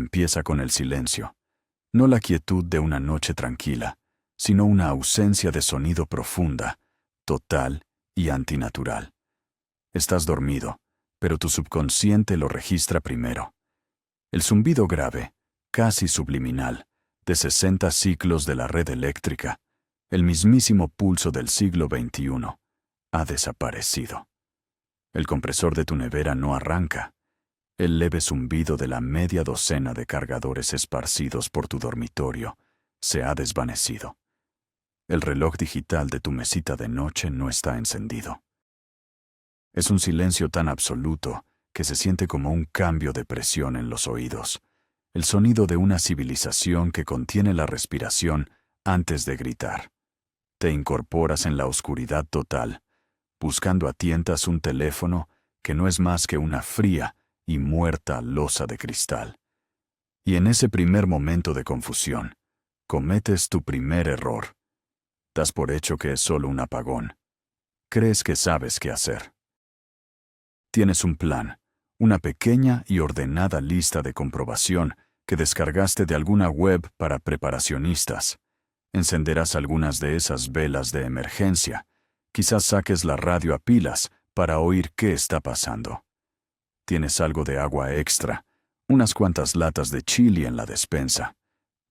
empieza con el silencio, no la quietud de una noche tranquila, sino una ausencia de sonido profunda, total y antinatural. Estás dormido, pero tu subconsciente lo registra primero. El zumbido grave, casi subliminal, de 60 ciclos de la red eléctrica, el mismísimo pulso del siglo XXI, ha desaparecido. El compresor de tu nevera no arranca. El leve zumbido de la media docena de cargadores esparcidos por tu dormitorio se ha desvanecido. El reloj digital de tu mesita de noche no está encendido. Es un silencio tan absoluto que se siente como un cambio de presión en los oídos, el sonido de una civilización que contiene la respiración antes de gritar. Te incorporas en la oscuridad total, buscando a tientas un teléfono que no es más que una fría y muerta losa de cristal. Y en ese primer momento de confusión, cometes tu primer error. Das por hecho que es solo un apagón. Crees que sabes qué hacer. Tienes un plan, una pequeña y ordenada lista de comprobación que descargaste de alguna web para preparacionistas. Encenderás algunas de esas velas de emergencia. Quizás saques la radio a pilas para oír qué está pasando. Tienes algo de agua extra, unas cuantas latas de chili en la despensa.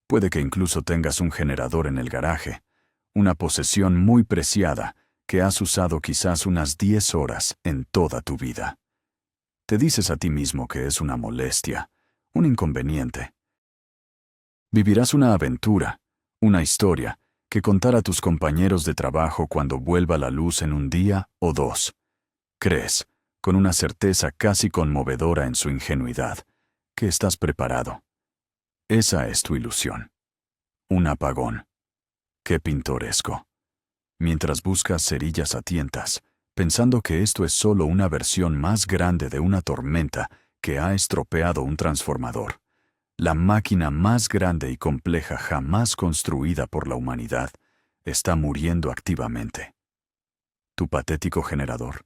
Puede que incluso tengas un generador en el garaje, una posesión muy preciada que has usado quizás unas 10 horas en toda tu vida. Te dices a ti mismo que es una molestia, un inconveniente. Vivirás una aventura, una historia, que contar a tus compañeros de trabajo cuando vuelva la luz en un día o dos. Crees, con una certeza casi conmovedora en su ingenuidad, que estás preparado. Esa es tu ilusión. Un apagón. Qué pintoresco. Mientras buscas cerillas a tientas, pensando que esto es solo una versión más grande de una tormenta que ha estropeado un transformador, la máquina más grande y compleja jamás construida por la humanidad está muriendo activamente. Tu patético generador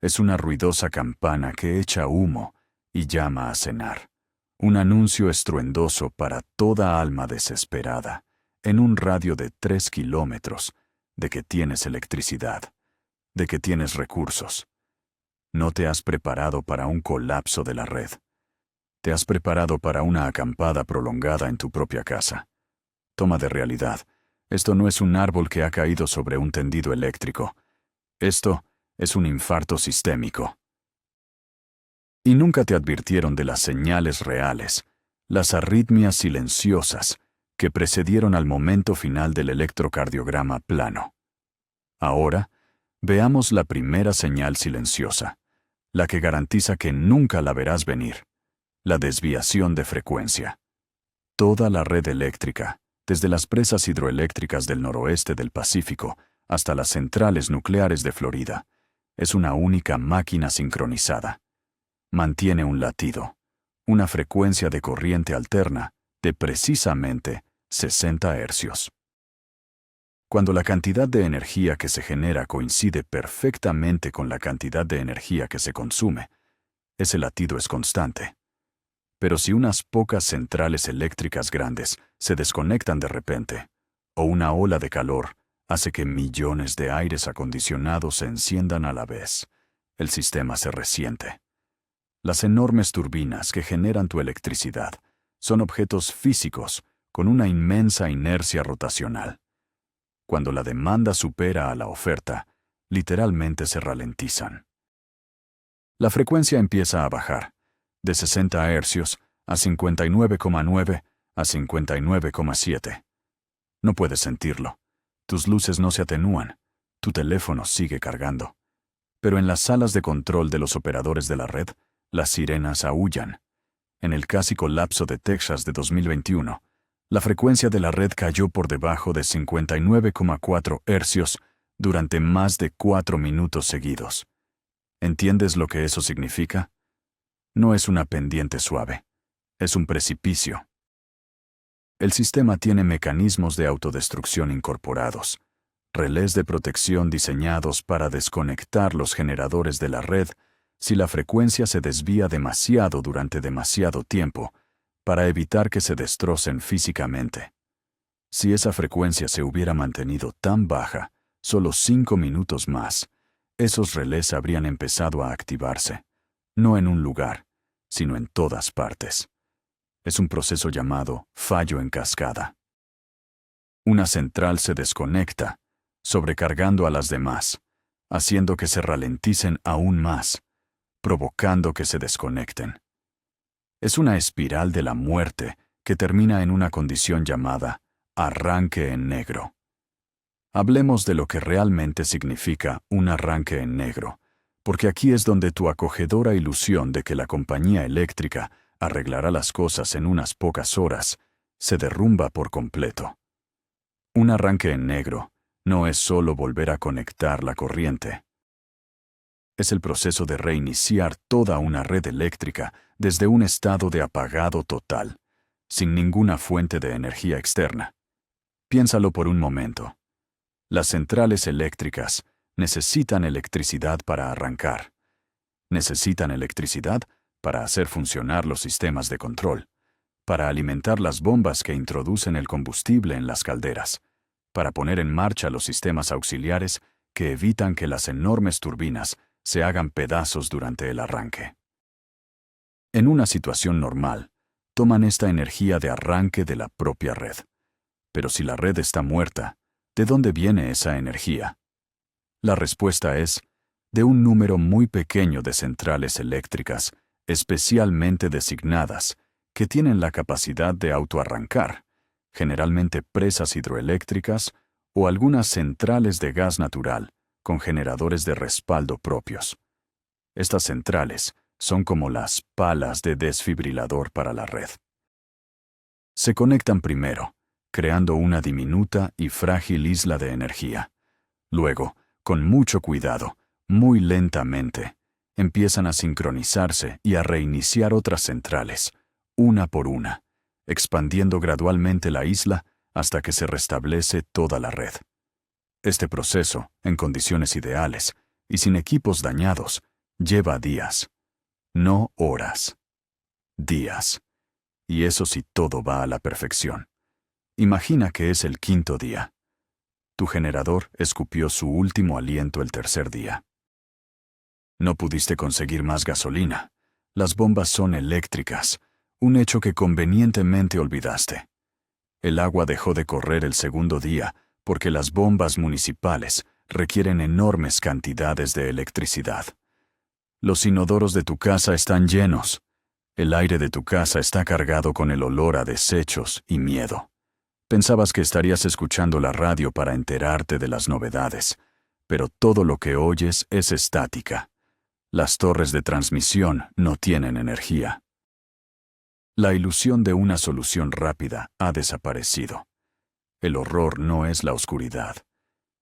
es una ruidosa campana que echa humo y llama a cenar. Un anuncio estruendoso para toda alma desesperada, en un radio de 3 kilómetros, de que tienes electricidad, de que tienes recursos. No te has preparado para un colapso de la red. Te has preparado para una acampada prolongada en tu propia casa. Toma de realidad. Esto no es un árbol que ha caído sobre un tendido eléctrico. Esto es un infarto sistémico. Y nunca te advirtieron de las señales reales, las arritmias silenciosas, que precedieron al momento final del electrocardiograma plano. Ahora, veamos la primera señal silenciosa, la que garantiza que nunca la verás venir, la desviación de frecuencia. Toda la red eléctrica, desde las presas hidroeléctricas del noroeste del Pacífico hasta las centrales nucleares de Florida, es una única máquina sincronizada. Mantiene un latido, una frecuencia de corriente alterna de precisamente 60 hercios. Cuando la cantidad de energía que se genera coincide perfectamente con la cantidad de energía que se consume, ese latido es constante. Pero si unas pocas centrales eléctricas grandes se desconectan de repente, o una ola de calor hace que millones de aires acondicionados se enciendan a la vez, el sistema se resiente. Las enormes turbinas que generan tu electricidad son objetos físicos con una inmensa inercia rotacional. Cuando la demanda supera a la oferta, literalmente se ralentizan. La frecuencia empieza a bajar, de 60 hercios a 59,9 a 59,7. No puedes sentirlo. Tus luces no se atenúan. Tu teléfono sigue cargando. Pero en las salas de control de los operadores de la red, las sirenas aúllan. En el casi colapso de Texas de 2021, la frecuencia de la red cayó por debajo de 59,4 hercios durante más de 4 minutos seguidos. ¿Entiendes lo que eso significa? No es una pendiente suave, es un precipicio. El sistema tiene mecanismos de autodestrucción incorporados, relés de protección diseñados para desconectar los generadores de la red si la frecuencia se desvía demasiado durante demasiado tiempo para evitar que se destrocen físicamente. Si esa frecuencia se hubiera mantenido tan baja, solo 5 minutos más, esos relés habrían empezado a activarse, no en un lugar, sino en todas partes. Es un proceso llamado fallo en cascada. Una central se desconecta, sobrecargando a las demás, haciendo que se ralenticen aún más, provocando que se desconecten. Es una espiral de la muerte que termina en una condición llamada arranque en negro. Hablemos de lo que realmente significa un arranque en negro, porque aquí es donde tu acogedora ilusión de que la compañía eléctrica arreglará las cosas en unas pocas horas se derrumba por completo. Un arranque en negro no es solo volver a conectar la corriente. Es el proceso de reiniciar toda una red eléctrica desde un estado de apagado total, sin ninguna fuente de energía externa. Piénsalo por un momento. Las centrales eléctricas necesitan electricidad para arrancar. Necesitan electricidad para hacer funcionar los sistemas de control, para alimentar las bombas que introducen el combustible en las calderas, para poner en marcha los sistemas auxiliares que evitan que las enormes turbinas se hagan pedazos durante el arranque. En una situación normal, toman esta energía de arranque de la propia red. Pero si la red está muerta, ¿de dónde viene esa energía? La respuesta es, de un número muy pequeño de centrales eléctricas, especialmente designadas, que tienen la capacidad de autoarrancar, generalmente presas hidroeléctricas o algunas centrales de gas natural, con generadores de respaldo propios. Estas centrales son como las palas de desfibrilador para la red. Se conectan primero, creando una diminuta y frágil isla de energía. Luego, con mucho cuidado, muy lentamente, empiezan a sincronizarse y a reiniciar otras centrales, una por una, expandiendo gradualmente la isla hasta que se restablece toda la red. Este proceso, en condiciones ideales y sin equipos dañados, lleva días, no horas. Días. Y eso si todo va a la perfección. Imagina que es el 5.º día. Tu generador escupió su último aliento el 3.er día. No pudiste conseguir más gasolina. Las bombas son eléctricas, un hecho que convenientemente olvidaste. El agua dejó de correr el 2.º día porque las bombas municipales requieren enormes cantidades de electricidad. Los inodoros de tu casa están llenos. El aire de tu casa está cargado con el olor a desechos y miedo. Pensabas que estarías escuchando la radio para enterarte de las novedades, pero todo lo que oyes es estática. Las torres de transmisión no tienen energía. La ilusión de una solución rápida ha desaparecido. El horror no es la oscuridad,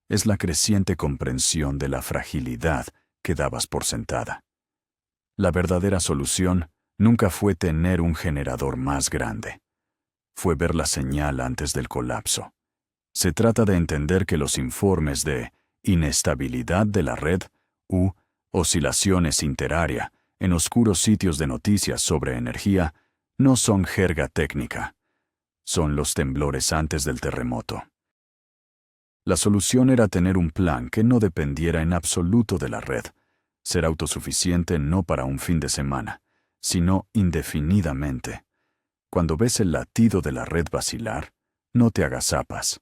es la creciente comprensión de la fragilidad que dabas por sentada. La verdadera solución nunca fue tener un generador más grande. Fue ver la señal antes del colapso. Se trata de entender que los informes de inestabilidad de la red u oscilaciones interárea en oscuros sitios de noticias sobre energía no son jerga técnica. Son los temblores antes del terremoto. La solución era tener un plan que no dependiera en absoluto de la red, ser autosuficiente no para un fin de semana, sino indefinidamente. Cuando ves el latido de la red vacilar, no te agazapas.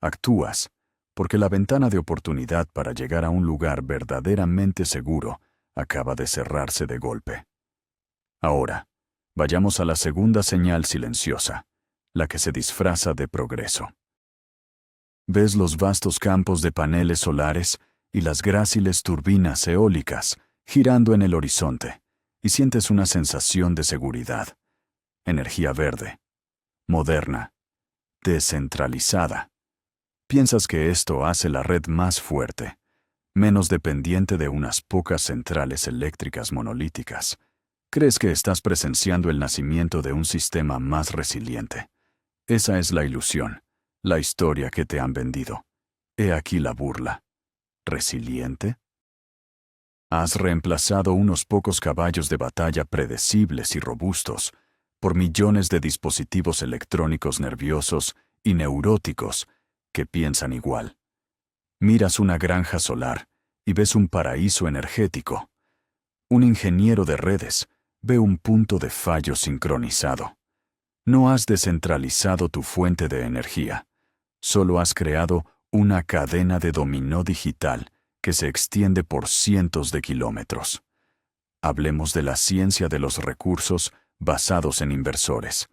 Actúas, porque la ventana de oportunidad para llegar a un lugar verdaderamente seguro acaba de cerrarse de golpe. Ahora, vayamos a la segunda señal silenciosa, la que se disfraza de progreso. Ves los vastos campos de paneles solares y las gráciles turbinas eólicas girando en el horizonte, y sientes una sensación de seguridad. Energía verde, moderna, descentralizada. Piensas que esto hace la red más fuerte, menos dependiente de unas pocas centrales eléctricas monolíticas. Crees que estás presenciando el nacimiento de un sistema más resiliente. Esa es la ilusión, la historia que te han vendido. He aquí la burla. ¿Resiliente? Has reemplazado unos pocos caballos de batalla predecibles y robustos por millones de dispositivos electrónicos nerviosos y neuróticos que piensan igual. Miras una granja solar y ves un paraíso energético. Un ingeniero de redes ve un punto de fallo sincronizado. No has descentralizado tu fuente de energía, solo has creado una cadena de dominó digital que se extiende por cientos de kilómetros. Hablemos de la ciencia de los recursos basados en inversores.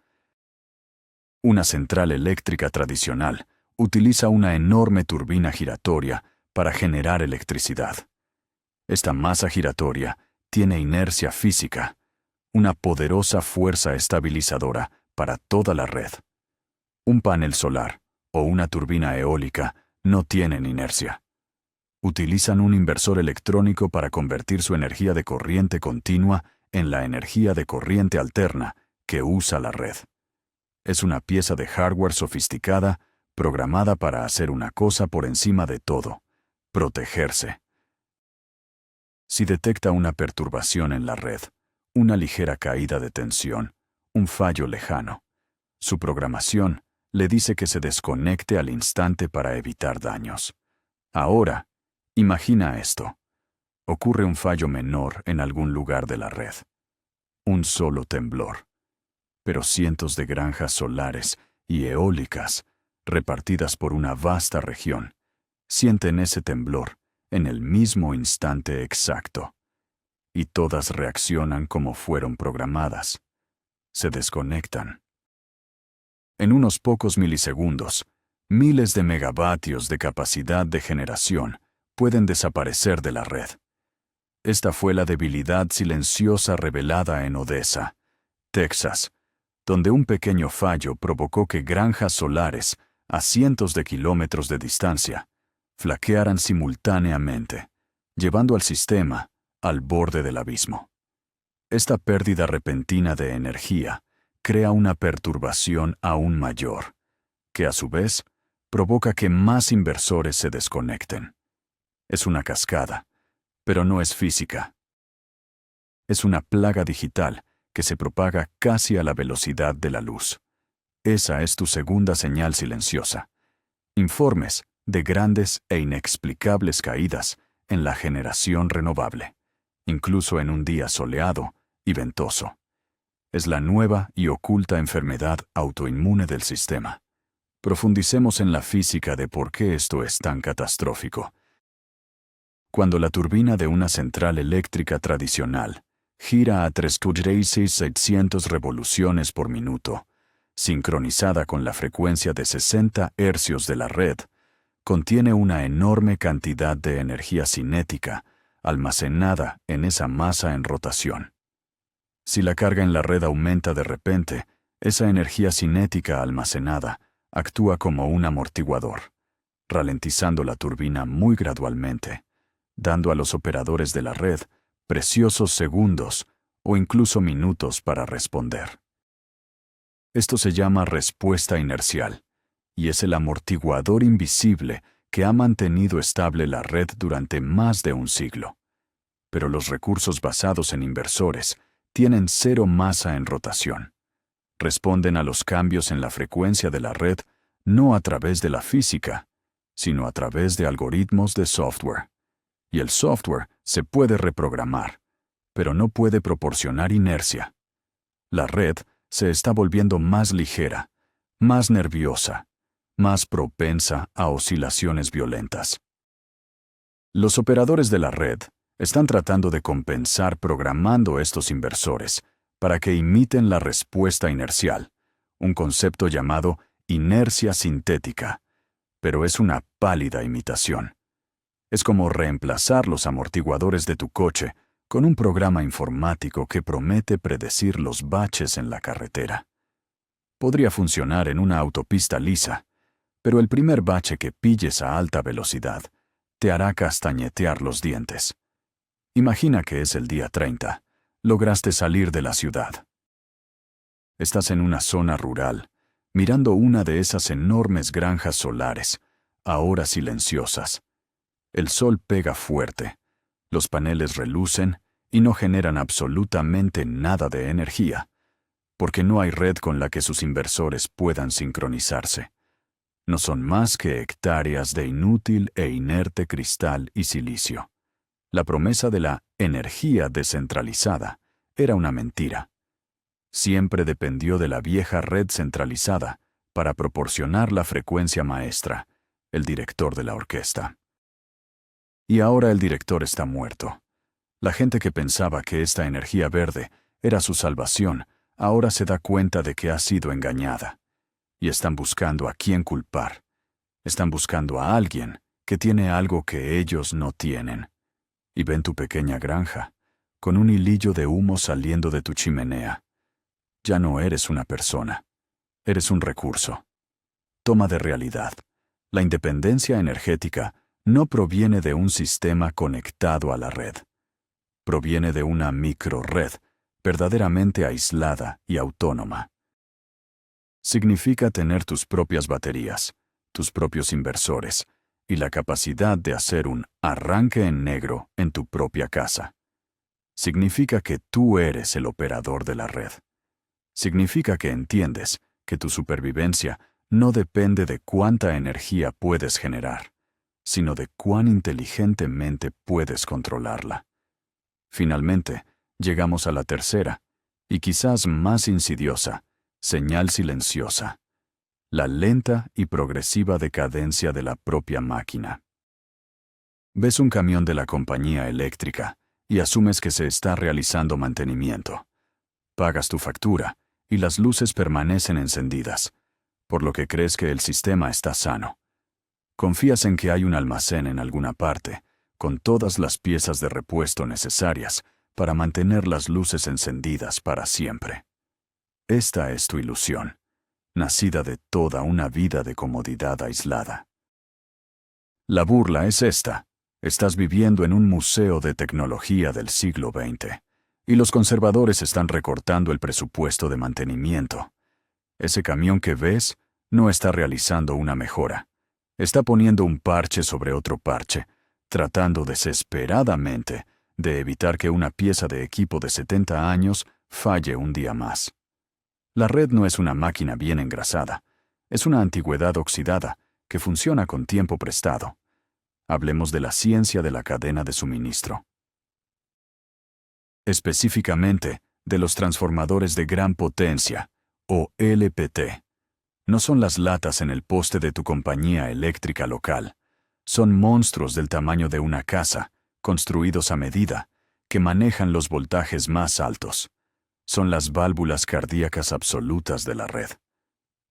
Una central eléctrica tradicional utiliza una enorme turbina giratoria para generar electricidad. Esta masa giratoria tiene inercia física, una poderosa fuerza estabilizadora para toda la red. Un panel solar o una turbina eólica no tienen inercia. Utilizan un inversor electrónico para convertir su energía de corriente continua en la energía de corriente alterna que usa la red. Es una pieza de hardware sofisticada programada para hacer una cosa por encima de todo: protegerse. Si detecta una perturbación en la red, una ligera caída de tensión, un fallo lejano, su programación le dice que se desconecte al instante para evitar daños. Ahora, imagina esto. Ocurre un fallo menor en algún lugar de la red. Un solo temblor. Pero cientos de granjas solares y eólicas, repartidas por una vasta región, sienten ese temblor en el mismo instante exacto. Y todas reaccionan como fueron programadas. Se desconectan. En unos pocos milisegundos, miles de megavatios de capacidad de generación pueden desaparecer de la red. Esta fue la debilidad silenciosa revelada en Odessa, Texas, donde un pequeño fallo provocó que granjas solares, a cientos de kilómetros de distancia, flaquearan simultáneamente, llevando al sistema al borde del abismo. Esta pérdida repentina de energía crea una perturbación aún mayor, que a su vez provoca que más inversores se desconecten. Es una cascada, pero no es física. Es una plaga digital que se propaga casi a la velocidad de la luz. Esa es tu segunda señal silenciosa. Informes de grandes e inexplicables caídas en la generación renovable, incluso en un día soleado y ventoso. Es la nueva y oculta enfermedad autoinmune del sistema. Profundicemos en la física de por qué esto es tan catastrófico. Cuando la turbina de una central eléctrica tradicional gira a 3.600 revoluciones por minuto, sincronizada con la frecuencia de 60 hercios de la red, contiene una enorme cantidad de energía cinética almacenada en esa masa en rotación. Si la carga en la red aumenta de repente, esa energía cinética almacenada actúa como un amortiguador, ralentizando la turbina muy gradualmente, dando a los operadores de la red preciosos segundos o incluso minutos para responder. Esto se llama respuesta inercial, y es el amortiguador invisible que ha mantenido estable la red durante más de un siglo. Pero los recursos basados en inversores tienen cero masa en rotación. Responden a los cambios en la frecuencia de la red no a través de la física, sino a través de algoritmos de software. Y el software se puede reprogramar, pero no puede proporcionar inercia. La red se está volviendo más ligera, más nerviosa, más propensa a oscilaciones violentas. Los operadores de la red están tratando de compensar programando estos inversores para que imiten la respuesta inercial, un concepto llamado inercia sintética, pero es una pálida imitación. Es como reemplazar los amortiguadores de tu coche con un programa informático que promete predecir los baches en la carretera. Podría funcionar en una autopista lisa, pero el primer bache que pilles a alta velocidad te hará castañetear los dientes. Imagina que es el día 30. Lograste salir de la ciudad. Estás en una zona rural, mirando una de esas enormes granjas solares, ahora silenciosas. El sol pega fuerte, los paneles relucen y no generan absolutamente nada de energía, porque no hay red con la que sus inversores puedan sincronizarse. No son más que hectáreas de inútil e inerte cristal y silicio. La promesa de la energía descentralizada era una mentira. Siempre dependió de la vieja red centralizada para proporcionar la frecuencia maestra, el director de la orquesta. Y ahora el director está muerto. La gente que pensaba que esta energía verde era su salvación, ahora se da cuenta de que ha sido engañada. Y están buscando a quién culpar. Están buscando a alguien que tiene algo que ellos no tienen. Y ven tu pequeña granja, con un hilillo de humo saliendo de tu chimenea. Ya no eres una persona. Eres un recurso. Toma de realidad. La independencia energética no proviene de un sistema conectado a la red. Proviene de una microred, verdaderamente aislada y autónoma. Significa tener tus propias baterías, tus propios inversores, y la capacidad de hacer un arranque en negro en tu propia casa. Significa que tú eres el operador de la red. Significa que entiendes que tu supervivencia no depende de cuánta energía puedes generar, sino de cuán inteligentemente puedes controlarla. Finalmente, llegamos a la tercera, y quizás más insidiosa, señal silenciosa: la lenta y progresiva decadencia de la propia máquina. Ves un camión de la compañía eléctrica y asumes que se está realizando mantenimiento. Pagas tu factura y las luces permanecen encendidas, por lo que crees que el sistema está sano. Confías en que hay un almacén en alguna parte, con todas las piezas de repuesto necesarias para mantener las luces encendidas para siempre. Esta es tu ilusión, nacida de toda una vida de comodidad aislada. La burla es esta: estás viviendo en un museo de tecnología del siglo XX, y los conservadores están recortando el presupuesto de mantenimiento. Ese camión que ves no está realizando una mejora. Está poniendo un parche sobre otro parche, tratando desesperadamente de evitar que una pieza de equipo de 70 años falle un día más. La red no es una máquina bien engrasada, es una antigüedad oxidada que funciona con tiempo prestado. Hablemos de la ciencia de la cadena de suministro. Específicamente, de los transformadores de gran potencia, o LPT. No son las latas en el poste de tu compañía eléctrica local. Son monstruos del tamaño de una casa, construidos a medida, que manejan los voltajes más altos. Son las válvulas cardíacas absolutas de la red.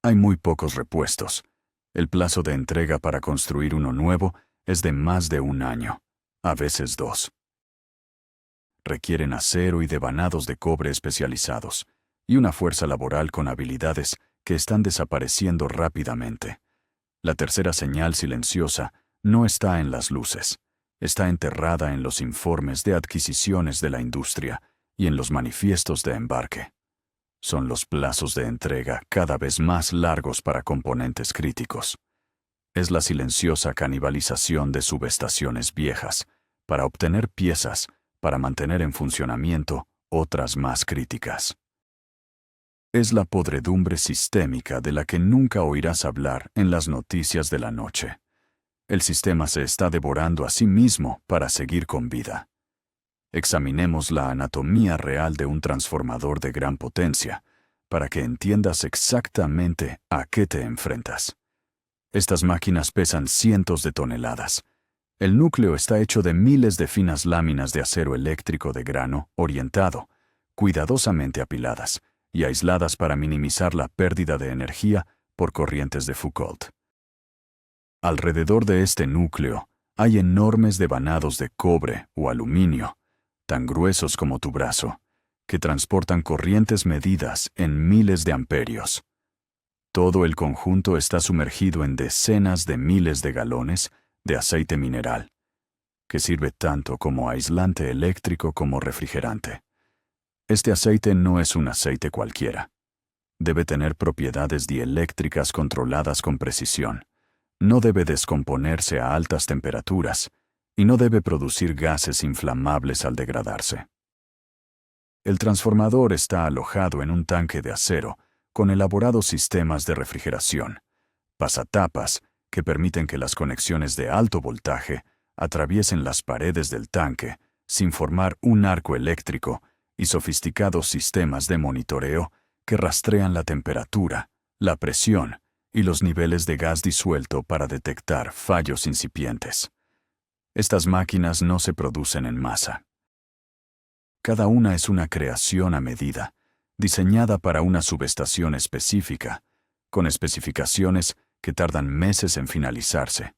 Hay muy pocos repuestos. El plazo de entrega para construir uno nuevo es de más de 1 año, a veces 2. Requieren acero y devanados de cobre especializados, y una fuerza laboral con habilidades que están desapareciendo rápidamente. La tercera señal silenciosa no está en las luces, está enterrada en los informes de adquisiciones de la industria y en los manifiestos de embarque. Son los plazos de entrega cada vez más largos para componentes críticos. Es la silenciosa canibalización de subestaciones viejas para obtener piezas para mantener en funcionamiento otras más críticas. Es la podredumbre sistémica de la que nunca oirás hablar en las noticias de la noche. El sistema se está devorando a sí mismo para seguir con vida. Examinemos la anatomía real de un transformador de gran potencia para que entiendas exactamente a qué te enfrentas. Estas máquinas pesan cientos de toneladas. El núcleo está hecho de miles de finas láminas de acero eléctrico de grano orientado, cuidadosamente apiladas y aisladas para minimizar la pérdida de energía por corrientes de Foucault. Alrededor de este núcleo hay enormes devanados de cobre o aluminio, tan gruesos como tu brazo, que transportan corrientes medidas en miles de amperios. Todo el conjunto está sumergido en decenas de miles de galones de aceite mineral, que sirve tanto como aislante eléctrico como refrigerante. Este aceite no es un aceite cualquiera. Debe tener propiedades dieléctricas controladas con precisión. No debe descomponerse a altas temperaturas y no debe producir gases inflamables al degradarse. El transformador está alojado en un tanque de acero con elaborados sistemas de refrigeración, pasatapas que permiten que las conexiones de alto voltaje atraviesen las paredes del tanque sin formar un arco eléctrico y sofisticados sistemas de monitoreo que rastrean la temperatura, la presión y los niveles de gas disuelto para detectar fallos incipientes. Estas máquinas no se producen en masa. Cada una es una creación a medida, diseñada para una subestación específica, con especificaciones que tardan meses en finalizarse.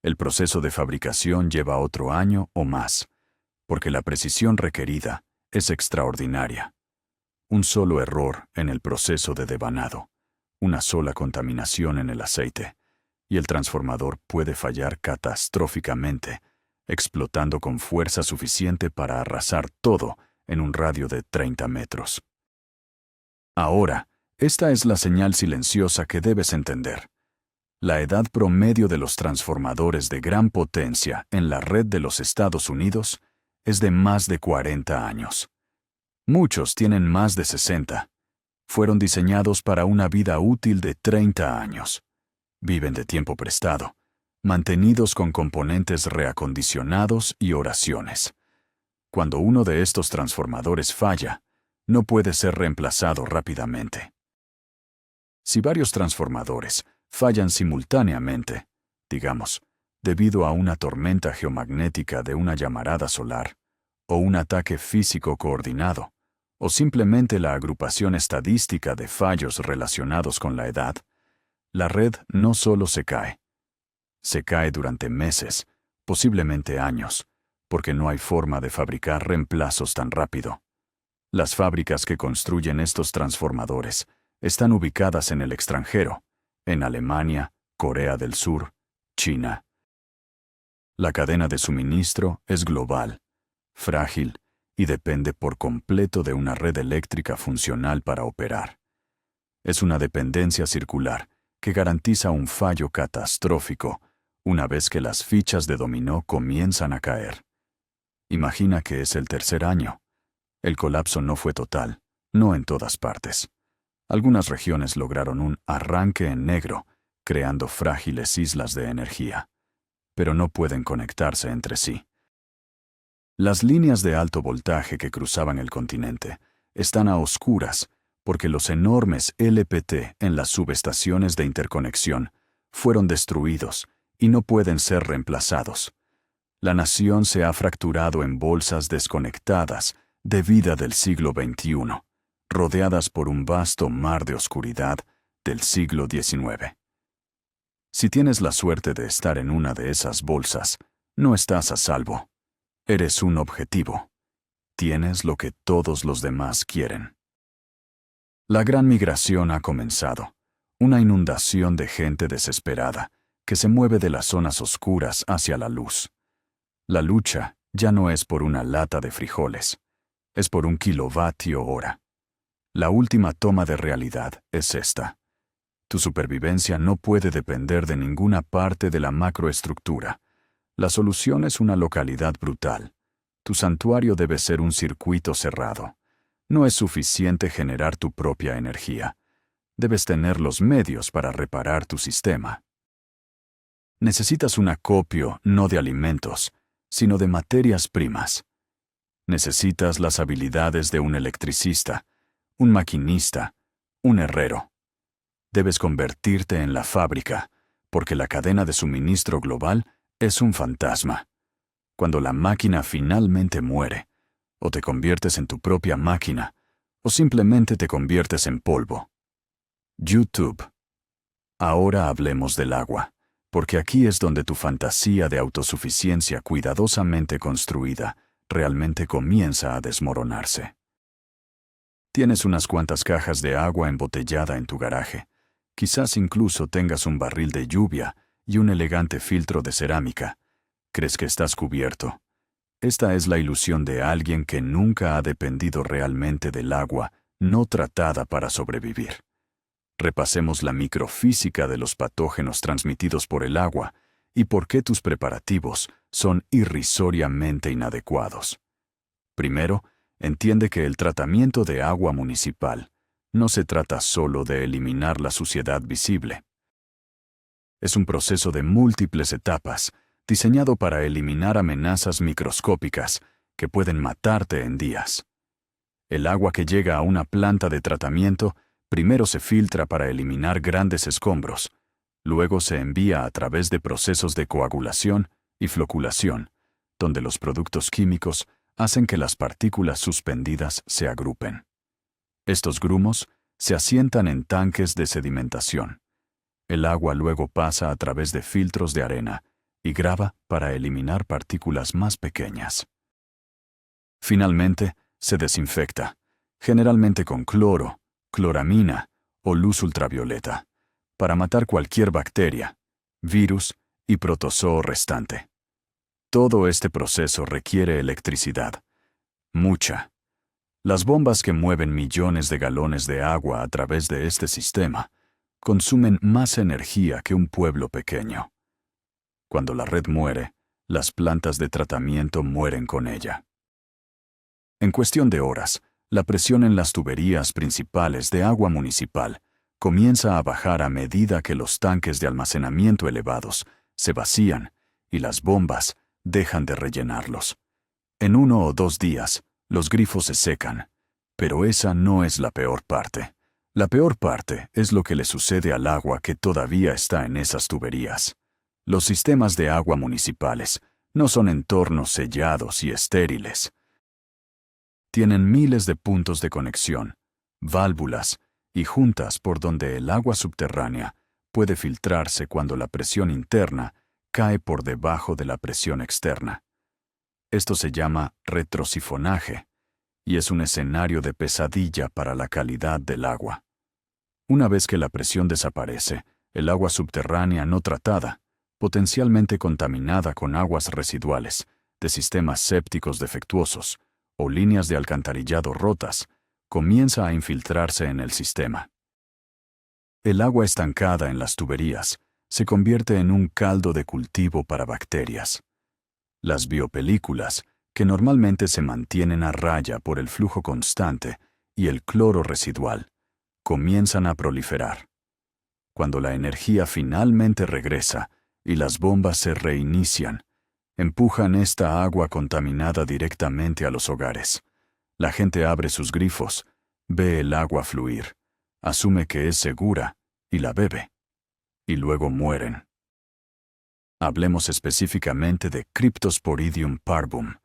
El proceso de fabricación lleva otro año o más, porque la precisión requerida es extraordinaria. Un solo error en el proceso de devanado, una sola contaminación en el aceite, y el transformador puede fallar catastróficamente, explotando con fuerza suficiente para arrasar todo en un radio de 30 metros. Ahora, esta es la señal silenciosa que debes entender. La edad promedio de los transformadores de gran potencia en la red de los Estados Unidos es de más de 40 años. Muchos tienen más de 60. Fueron diseñados para una vida útil de 30 años. Viven de tiempo prestado, mantenidos con componentes reacondicionados y oraciones. Cuando uno de estos transformadores falla, no puede ser reemplazado rápidamente. Si varios transformadores fallan simultáneamente, digamos, debido a una tormenta geomagnética de una llamarada solar, o un ataque físico coordinado, o simplemente la agrupación estadística de fallos relacionados con la edad, la red no solo se cae durante meses, posiblemente años, porque no hay forma de fabricar reemplazos tan rápido. Las fábricas que construyen estos transformadores están ubicadas en el extranjero, en Alemania, Corea del Sur, China. La cadena de suministro es global, frágil y depende por completo de una red eléctrica funcional para operar. Es una dependencia circular que garantiza un fallo catastrófico una vez que las fichas de dominó comienzan a caer. Imagina que es el tercer año. El colapso no fue total, no en todas partes. Algunas regiones lograron un arranque en negro, creando frágiles islas de energía, pero no pueden conectarse entre sí. Las líneas de alto voltaje que cruzaban el continente están a oscuras porque los enormes LPT en las subestaciones de interconexión fueron destruidos y no pueden ser reemplazados. La nación se ha fracturado en bolsas desconectadas de vida del siglo XXI, rodeadas por un vasto mar de oscuridad del siglo XIX. Si tienes la suerte de estar en una de esas bolsas, no estás a salvo. Eres un objetivo. Tienes lo que todos los demás quieren. La gran migración ha comenzado, una inundación de gente desesperada que se mueve de las zonas oscuras hacia la luz. La lucha ya no es por una lata de frijoles, es por un kilovatio hora. La última toma de realidad es esta. Tu supervivencia no puede depender de ninguna parte de la macroestructura. La solución es una localidad brutal. Tu santuario debe ser un circuito cerrado. No es suficiente generar tu propia energía. Debes tener los medios para reparar tu sistema. Necesitas un acopio no de alimentos, sino de materias primas. Necesitas las habilidades de un electricista, un maquinista, un herrero. Debes convertirte en la fábrica, porque la cadena de suministro global es un fantasma. Cuando la máquina finalmente muere, o te conviertes en tu propia máquina, o simplemente te conviertes en polvo. YouTube. Ahora hablemos del agua, porque aquí es donde tu fantasía de autosuficiencia cuidadosamente construida realmente comienza a desmoronarse. Tienes unas cuantas cajas de agua embotellada en tu garaje. Quizás incluso tengas un barril de lluvia y un elegante filtro de cerámica. ¿Crees que estás cubierto? Esta es la ilusión de alguien que nunca ha dependido realmente del agua no tratada para sobrevivir. Repasemos la microfísica de los patógenos transmitidos por el agua y por qué tus preparativos son irrisoriamente inadecuados. Primero, entiende que el tratamiento de agua municipal no se trata solo de eliminar la suciedad visible. Es un proceso de múltiples etapas, diseñado para eliminar amenazas microscópicas que pueden matarte en días. El agua que llega a una planta de tratamiento primero se filtra para eliminar grandes escombros, luego se envía a través de procesos de coagulación y floculación, donde los productos químicos hacen que las partículas suspendidas se agrupen. Estos grumos se asientan en tanques de sedimentación. El agua luego pasa a través de filtros de arena y grava para eliminar partículas más pequeñas. Finalmente, se desinfecta, generalmente con cloro, cloramina o luz ultravioleta, para matar cualquier bacteria, virus y protozoo restante. Todo este proceso requiere electricidad. Mucha. Las bombas que mueven millones de galones de agua a través de este sistema consumen más energía que un pueblo pequeño. Cuando la red muere, las plantas de tratamiento mueren con ella. En cuestión de horas, la presión en las tuberías principales de agua municipal comienza a bajar a medida que los tanques de almacenamiento elevados se vacían y las bombas dejan de rellenarlos. En 1 o 2 días, los grifos se secan, pero esa no es la peor parte. La peor parte es lo que le sucede al agua que todavía está en esas tuberías. Los sistemas de agua municipales no son entornos sellados y estériles. Tienen miles de puntos de conexión, válvulas y juntas por donde el agua subterránea puede filtrarse cuando la presión interna cae por debajo de la presión externa. Esto se llama retrosifonaje y es un escenario de pesadilla para la calidad del agua. Una vez que la presión desaparece, el agua subterránea no tratada, potencialmente contaminada con aguas residuales, de sistemas sépticos defectuosos o líneas de alcantarillado rotas, comienza a infiltrarse en el sistema. El agua estancada en las tuberías se convierte en un caldo de cultivo para bacterias. Las biopelículas, que normalmente se mantienen a raya por el flujo constante y el cloro residual, comienzan a proliferar. Cuando la energía finalmente regresa y las bombas se reinician, empujan esta agua contaminada directamente a los hogares. La gente abre sus grifos, ve el agua fluir, asume que es segura y la bebe. Y luego mueren. Hablemos específicamente de Cryptosporidium parvum,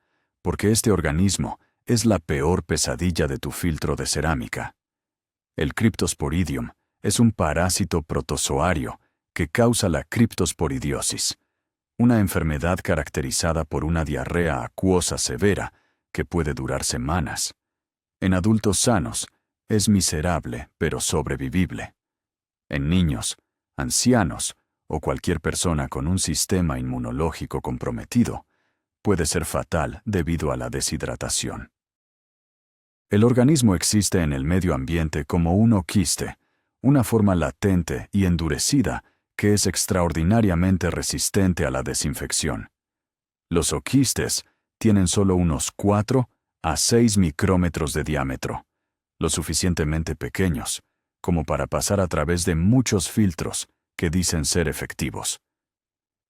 porque este organismo es la peor pesadilla de tu filtro de cerámica. El Cryptosporidium es un parásito protozoario que causa la criptosporidiosis, una enfermedad caracterizada por una diarrea acuosa severa que puede durar semanas. En adultos sanos, es miserable pero sobrevivible. En niños, ancianos o cualquier persona con un sistema inmunológico comprometido, puede ser fatal debido a la deshidratación. El organismo existe en el medio ambiente como un oquiste, una forma latente y endurecida que es extraordinariamente resistente a la desinfección. Los oquistes tienen solo unos 4 a 6 micrómetros de diámetro, lo suficientemente pequeños como para pasar a través de muchos filtros que dicen ser efectivos.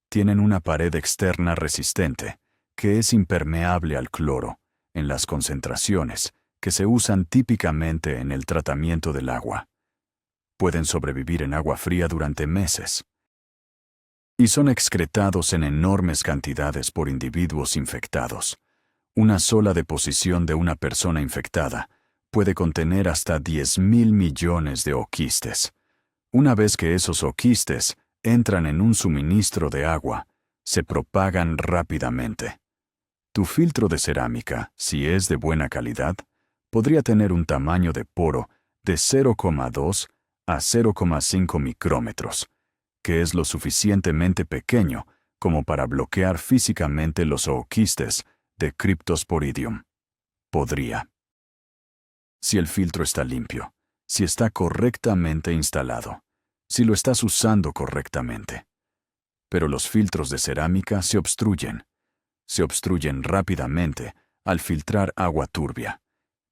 Tienen una pared externa resistente, que es impermeable al cloro, en las concentraciones que se usan típicamente en el tratamiento del agua. Pueden sobrevivir en agua fría durante meses. Y son excretados en enormes cantidades por individuos infectados. Una sola deposición de una persona infectada puede contener hasta 10.000 millones de oquistes. Una vez que esos oquistes entran en un suministro de agua, se propagan rápidamente. Tu filtro de cerámica, si es de buena calidad, podría tener un tamaño de poro de 0,2 a 0,5 micrómetros, que es lo suficientemente pequeño como para bloquear físicamente los ooquistes de Cryptosporidium. Podría. Si el filtro está limpio, si está correctamente instalado, si lo estás usando correctamente. Pero los filtros de cerámica se obstruyen. Se obstruyen rápidamente al filtrar agua turbia,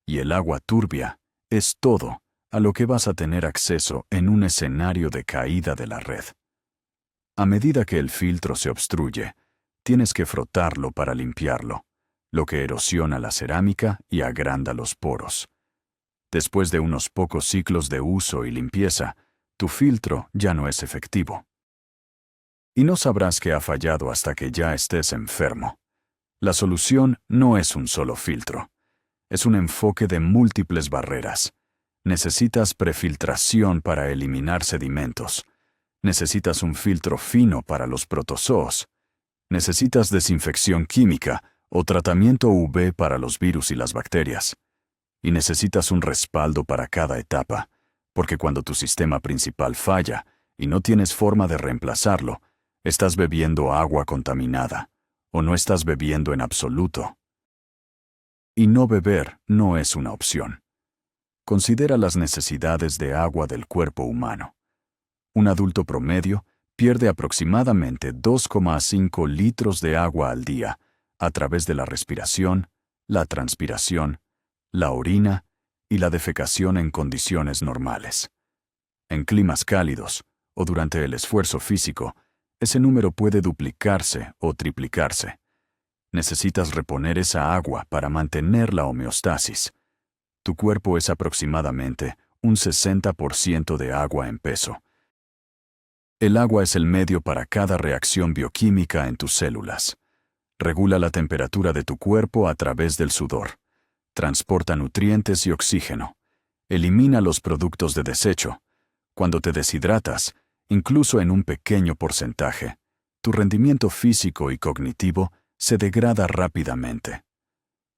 Y el agua turbia es todo a lo que vas a tener acceso en un escenario de caída de la red. A medida que el filtro se obstruye, tienes que frotarlo para limpiarlo, lo que erosiona la cerámica y agranda los poros. Después de unos pocos ciclos de uso y limpieza, tu filtro ya no es efectivo. Y no sabrás que ha fallado hasta que ya estés enfermo. La solución no es un solo filtro. Es un enfoque de múltiples barreras. Necesitas prefiltración para eliminar sedimentos. Necesitas un filtro fino para los protozoos. Necesitas desinfección química o tratamiento UV para los virus y las bacterias. Y necesitas un respaldo para cada etapa, porque cuando tu sistema principal falla y no tienes forma de reemplazarlo, estás bebiendo agua contaminada, o no estás bebiendo en absoluto. Y no beber no es una opción. Considera las necesidades de agua del cuerpo humano. Un adulto promedio pierde aproximadamente 2,5 litros de agua al día a través de la respiración, la transpiración, la orina y la defecación en condiciones normales. En climas cálidos o durante el esfuerzo físico, ese número puede duplicarse o triplicarse. Necesitas reponer esa agua para mantener la homeostasis. Tu cuerpo es aproximadamente un 60% de agua en peso. El agua es el medio para cada reacción bioquímica en tus células. Regula la temperatura de tu cuerpo a través del sudor. Transporta nutrientes y oxígeno. Elimina los productos de desecho. Cuando te deshidratas, incluso en un pequeño porcentaje, tu rendimiento físico y cognitivo se degrada rápidamente.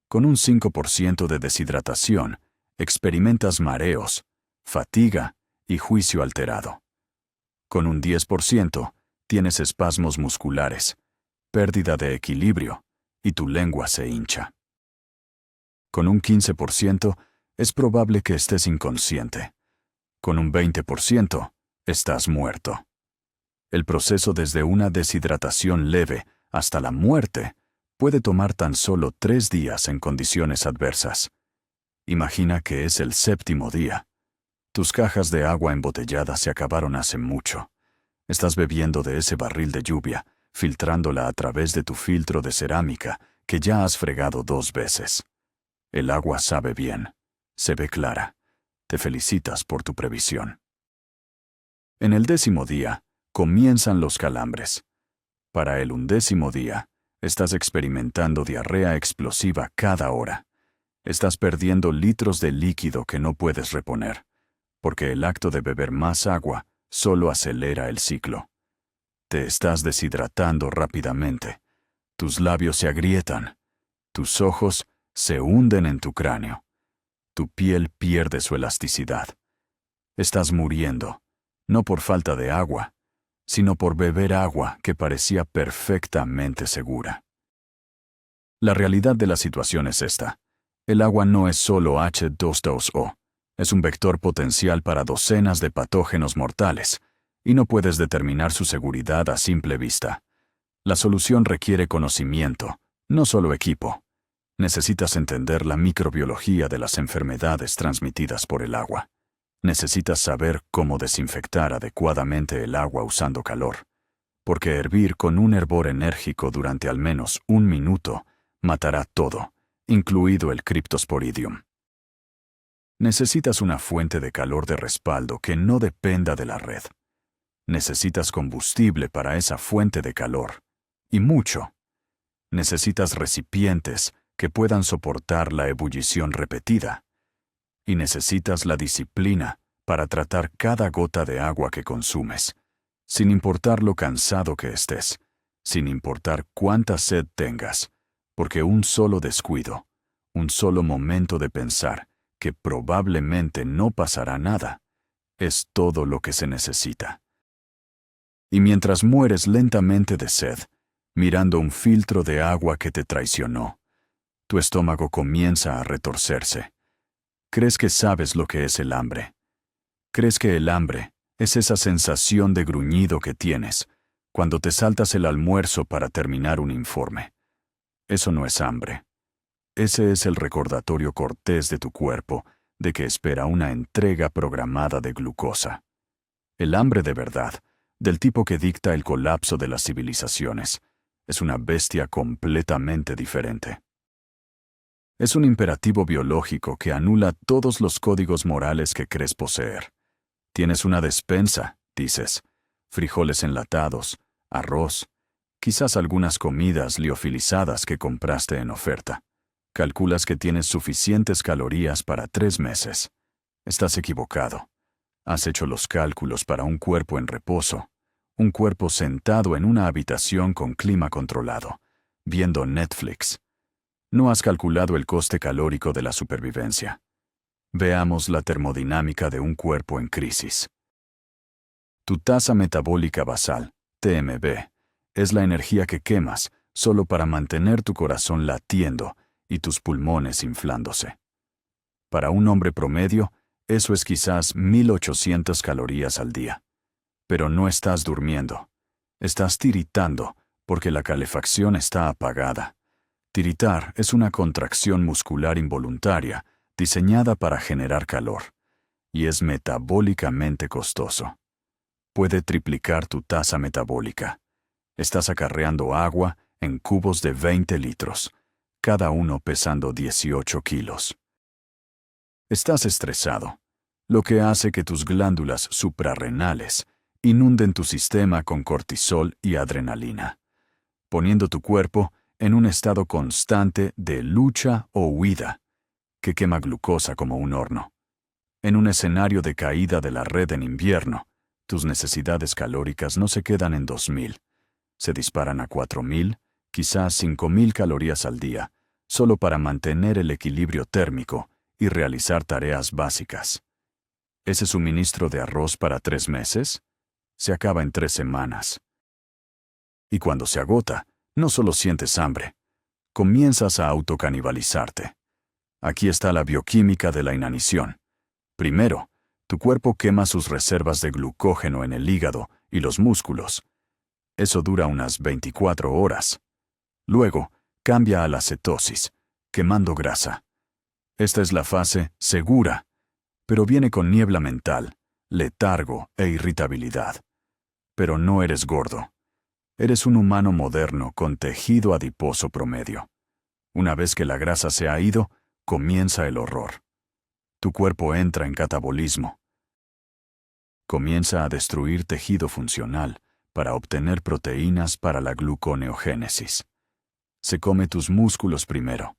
Con un 5% de deshidratación, experimentas mareos, fatiga y juicio alterado. Con un 10%, tienes espasmos musculares, pérdida de equilibrio y tu lengua se hincha. Con un 15%, es probable que estés inconsciente. Con un 20%, estás muerto. El proceso desde una deshidratación leve hasta la muerte puede tomar tan solo 3 días en condiciones adversas. Imagina que es el 7º día. Tus cajas de agua embotellada se acabaron hace mucho. Estás bebiendo de ese barril de lluvia, filtrándola a través de tu filtro de cerámica que ya has fregado 2 veces. El agua sabe bien, se ve clara. Te felicitas por tu previsión. En el 10º día, comienzan los calambres. Para el 11º día, estás experimentando diarrea explosiva cada hora. Estás perdiendo litros de líquido que no puedes reponer, porque el acto de beber más agua solo acelera el ciclo. Te estás deshidratando rápidamente. Tus labios se agrietan. Tus ojos se hunden en tu cráneo. Tu piel pierde su elasticidad. Estás muriendo, no por falta de agua, sino por beber agua que parecía perfectamente segura. La realidad de la situación es esta. El agua no es solo H2O, es un vector potencial para docenas de patógenos mortales, y no puedes determinar su seguridad a simple vista. La solución requiere conocimiento, no solo equipo. Necesitas entender la microbiología de las enfermedades transmitidas por el agua. Necesitas saber cómo desinfectar adecuadamente el agua usando calor, porque hervir con un hervor enérgico durante al menos 1 minuto matará todo, incluido el Cryptosporidium. Necesitas una fuente de calor de respaldo que no dependa de la red. Necesitas combustible para esa fuente de calor, y mucho. Necesitas recipientes que puedan soportar la ebullición repetida. Y necesitas la disciplina para tratar cada gota de agua que consumes, sin importar lo cansado que estés, sin importar cuánta sed tengas, porque un solo descuido, un solo momento de pensar que probablemente no pasará nada, es todo lo que se necesita. Y mientras mueres lentamente de sed, mirando un filtro de agua que te traicionó, tu estómago comienza a retorcerse. Crees que sabes lo que es el hambre. Crees que el hambre es esa sensación de gruñido que tienes cuando te saltas el almuerzo para terminar un informe. Eso no es hambre. Ese es el recordatorio cortés de tu cuerpo de que espera una entrega programada de glucosa. El hambre de verdad, del tipo que dicta el colapso de las civilizaciones, es una bestia completamente diferente. Es un imperativo biológico que anula todos los códigos morales que crees poseer. Tienes una despensa, dices, frijoles enlatados, arroz, quizás algunas comidas liofilizadas que compraste en oferta. Calculas que tienes suficientes calorías para 3 meses. Estás equivocado. Has hecho los cálculos para un cuerpo en reposo, un cuerpo sentado en una habitación con clima controlado, viendo Netflix. No has calculado el coste calórico de la supervivencia. Veamos la termodinámica de un cuerpo en crisis. Tu tasa metabólica basal, TMB, es la energía que quemas solo para mantener tu corazón latiendo y tus pulmones inflándose. Para un hombre promedio, eso es quizás 1800 calorías al día. Pero no estás durmiendo. Estás tiritando porque la calefacción está apagada. Tiritar es una contracción muscular involuntaria diseñada para generar calor, y es metabólicamente costoso. Puede triplicar tu tasa metabólica. Estás acarreando agua en cubos de 20 litros, cada uno pesando 18 kilos. Estás estresado, lo que hace que tus glándulas suprarrenales inunden tu sistema con cortisol y adrenalina, poniendo tu cuerpo en un estado constante de lucha o huida, que quema glucosa como un horno. En un escenario de caída de la red en invierno, tus necesidades calóricas no se quedan en 2000, se disparan a 4000, quizás 5000 calorías al día, solo para mantener el equilibrio térmico y realizar tareas básicas. ¿Ese suministro de arroz para 3 meses? Se acaba en 3 semanas. Y cuando se agota, no solo sientes hambre, comienzas a autocanibalizarte. Aquí está la bioquímica de la inanición. Primero, tu cuerpo quema sus reservas de glucógeno en el hígado y los músculos. Eso dura unas 24 horas. Luego, cambia a la cetosis, quemando grasa. Esta es la fase segura, pero viene con niebla mental, letargo e irritabilidad. Pero no eres gordo. Eres un humano moderno con tejido adiposo promedio. Una vez que la grasa se ha ido, comienza el horror. Tu cuerpo entra en catabolismo. Comienza a destruir tejido funcional para obtener proteínas para la gluconeogénesis. Se come tus músculos primero.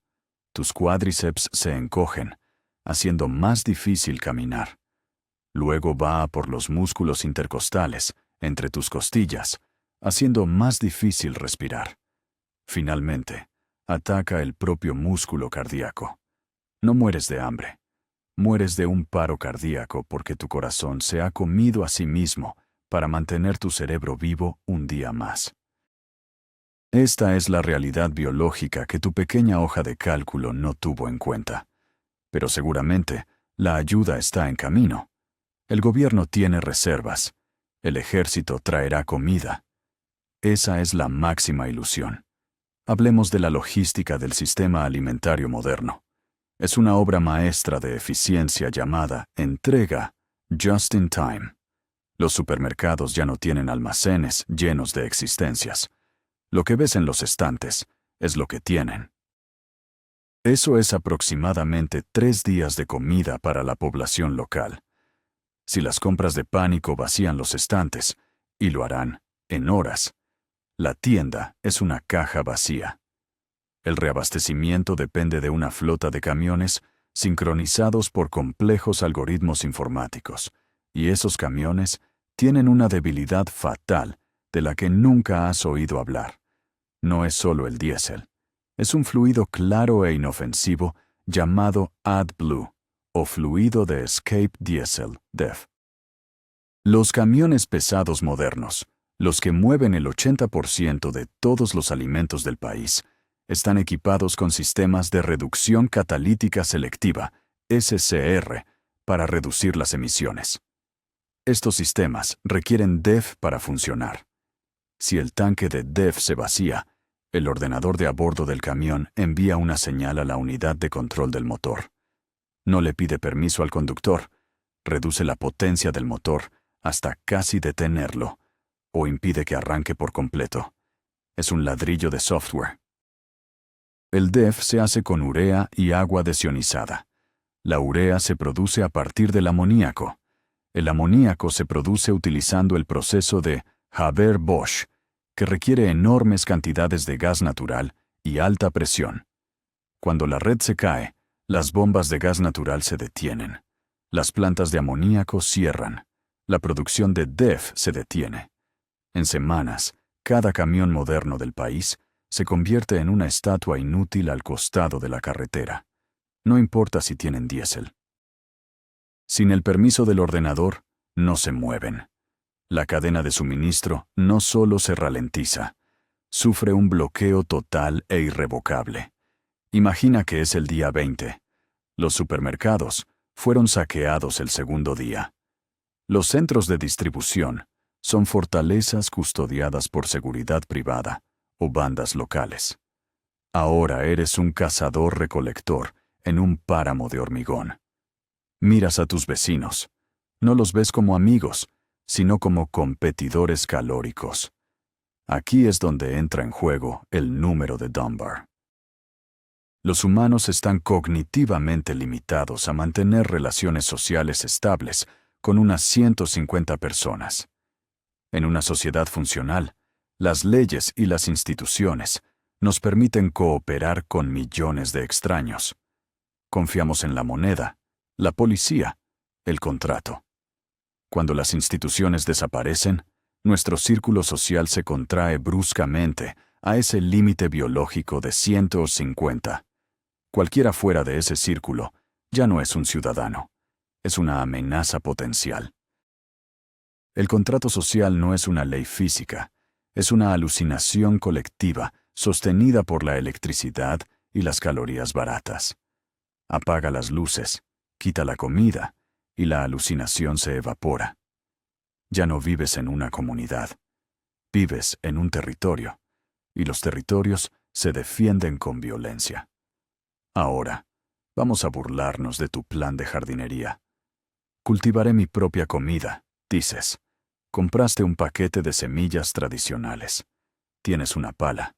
Tus cuádriceps se encogen, haciendo más difícil caminar. Luego va a por los músculos intercostales, entre tus costillas, haciendo más difícil respirar. Finalmente, ataca el propio músculo cardíaco. No mueres de hambre. Mueres de un paro cardíaco porque tu corazón se ha comido a sí mismo para mantener tu cerebro vivo un día más. Esta es la realidad biológica que tu pequeña hoja de cálculo no tuvo en cuenta. Pero seguramente, la ayuda está en camino. El gobierno tiene reservas. El ejército traerá comida. Esa es la máxima ilusión. Hablemos de la logística del sistema alimentario moderno. Es una obra maestra de eficiencia llamada entrega just in time. Los supermercados ya no tienen almacenes llenos de existencias. Lo que ves en los estantes es lo que tienen. Eso es aproximadamente 3 días de comida para la población local. Si las compras de pánico vacían los estantes, y lo harán en horas, la tienda es una caja vacía. El reabastecimiento depende de una flota de camiones sincronizados por complejos algoritmos informáticos, y esos camiones tienen una debilidad fatal de la que nunca has oído hablar. No es solo el diésel. Es un fluido claro e inofensivo llamado AdBlue, o fluido de Escape Diesel, DEF. Los camiones pesados modernos, los que mueven el 80% de todos los alimentos del país, están equipados con sistemas de reducción catalítica selectiva, SCR, para reducir las emisiones. Estos sistemas requieren DEF para funcionar. Si el tanque de DEF se vacía, El ordenador de a bordo del camión envía una señal a la unidad de control del motor. No le pide permiso al conductor, reduce la potencia del motor hasta casi detenerlo, o impide que arranque por completo. Es un ladrillo de software. El DEF se hace con urea y agua desionizada. La urea se produce a partir del amoníaco. El amoníaco se produce utilizando el proceso de Haber-Bosch, que requiere enormes cantidades de gas natural y alta presión. Cuando la red se cae, las bombas de gas natural se detienen. Las plantas de amoníaco cierran. La producción de DEF se detiene. En semanas, cada camión moderno del país se convierte en una estatua inútil al costado de la carretera. No importa si tienen diésel. Sin el permiso del ordenador, no se mueven. La cadena de suministro no solo se ralentiza, sufre un bloqueo total e irrevocable. Imagina que es el día 20. Los supermercados fueron saqueados el segundo día. Los centros de distribución son fortalezas custodiadas por seguridad privada o bandas locales. Ahora eres un cazador-recolector en un páramo de hormigón. Miras a tus vecinos. No los ves como amigos, sino como competidores calóricos. Aquí es donde entra en juego el número de Dunbar. Los humanos están cognitivamente limitados a mantener relaciones sociales estables con unas 150 personas. En una sociedad funcional, las leyes y las instituciones nos permiten cooperar con millones de extraños. Confiamos en la moneda, la policía, el contrato. Cuando las instituciones desaparecen, nuestro círculo social se contrae bruscamente a ese límite biológico de 150. Cualquiera fuera de ese círculo ya no es un ciudadano, es una amenaza potencial. El contrato social no es una ley física, es una alucinación colectiva sostenida por la electricidad y las calorías baratas. Apaga las luces, quita la comida, y la alucinación se evapora. Ya no vives en una comunidad, vives en un territorio, y los territorios se defienden con violencia. Ahora, vamos a burlarnos de tu plan de jardinería. Cultivaré mi propia comida, dices. Compraste un paquete de semillas tradicionales. Tienes una pala.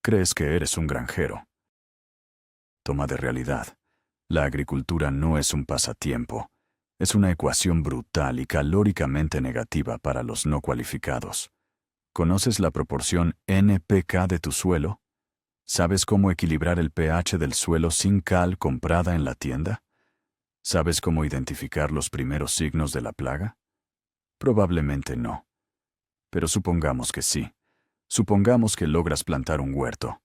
Crees que eres un granjero. Toma de realidad. La agricultura no es un pasatiempo. Es una ecuación brutal y calóricamente negativa para los no cualificados. ¿Conoces la proporción NPK de tu suelo? ¿Sabes cómo equilibrar el pH del suelo sin cal comprada en la tienda? ¿Sabes cómo identificar los primeros signos de la plaga? Probablemente no. Pero supongamos que sí. Supongamos que logras plantar un huerto.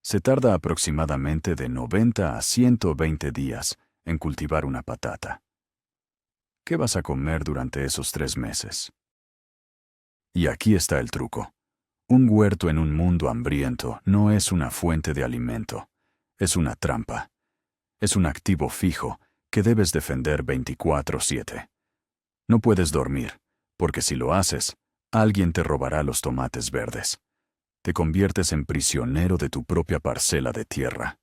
Se tarda aproximadamente de 90 a 120 días en cultivar una patata. ¿Qué vas a comer durante esos 3 meses? Y aquí está el truco. Un huerto en un mundo hambriento no es una fuente de alimento, es una trampa. Es un activo fijo que debes defender 24/7. No puedes dormir, porque si lo haces, alguien te robará los tomates verdes. Te conviertes en prisionero de tu propia parcela de tierra.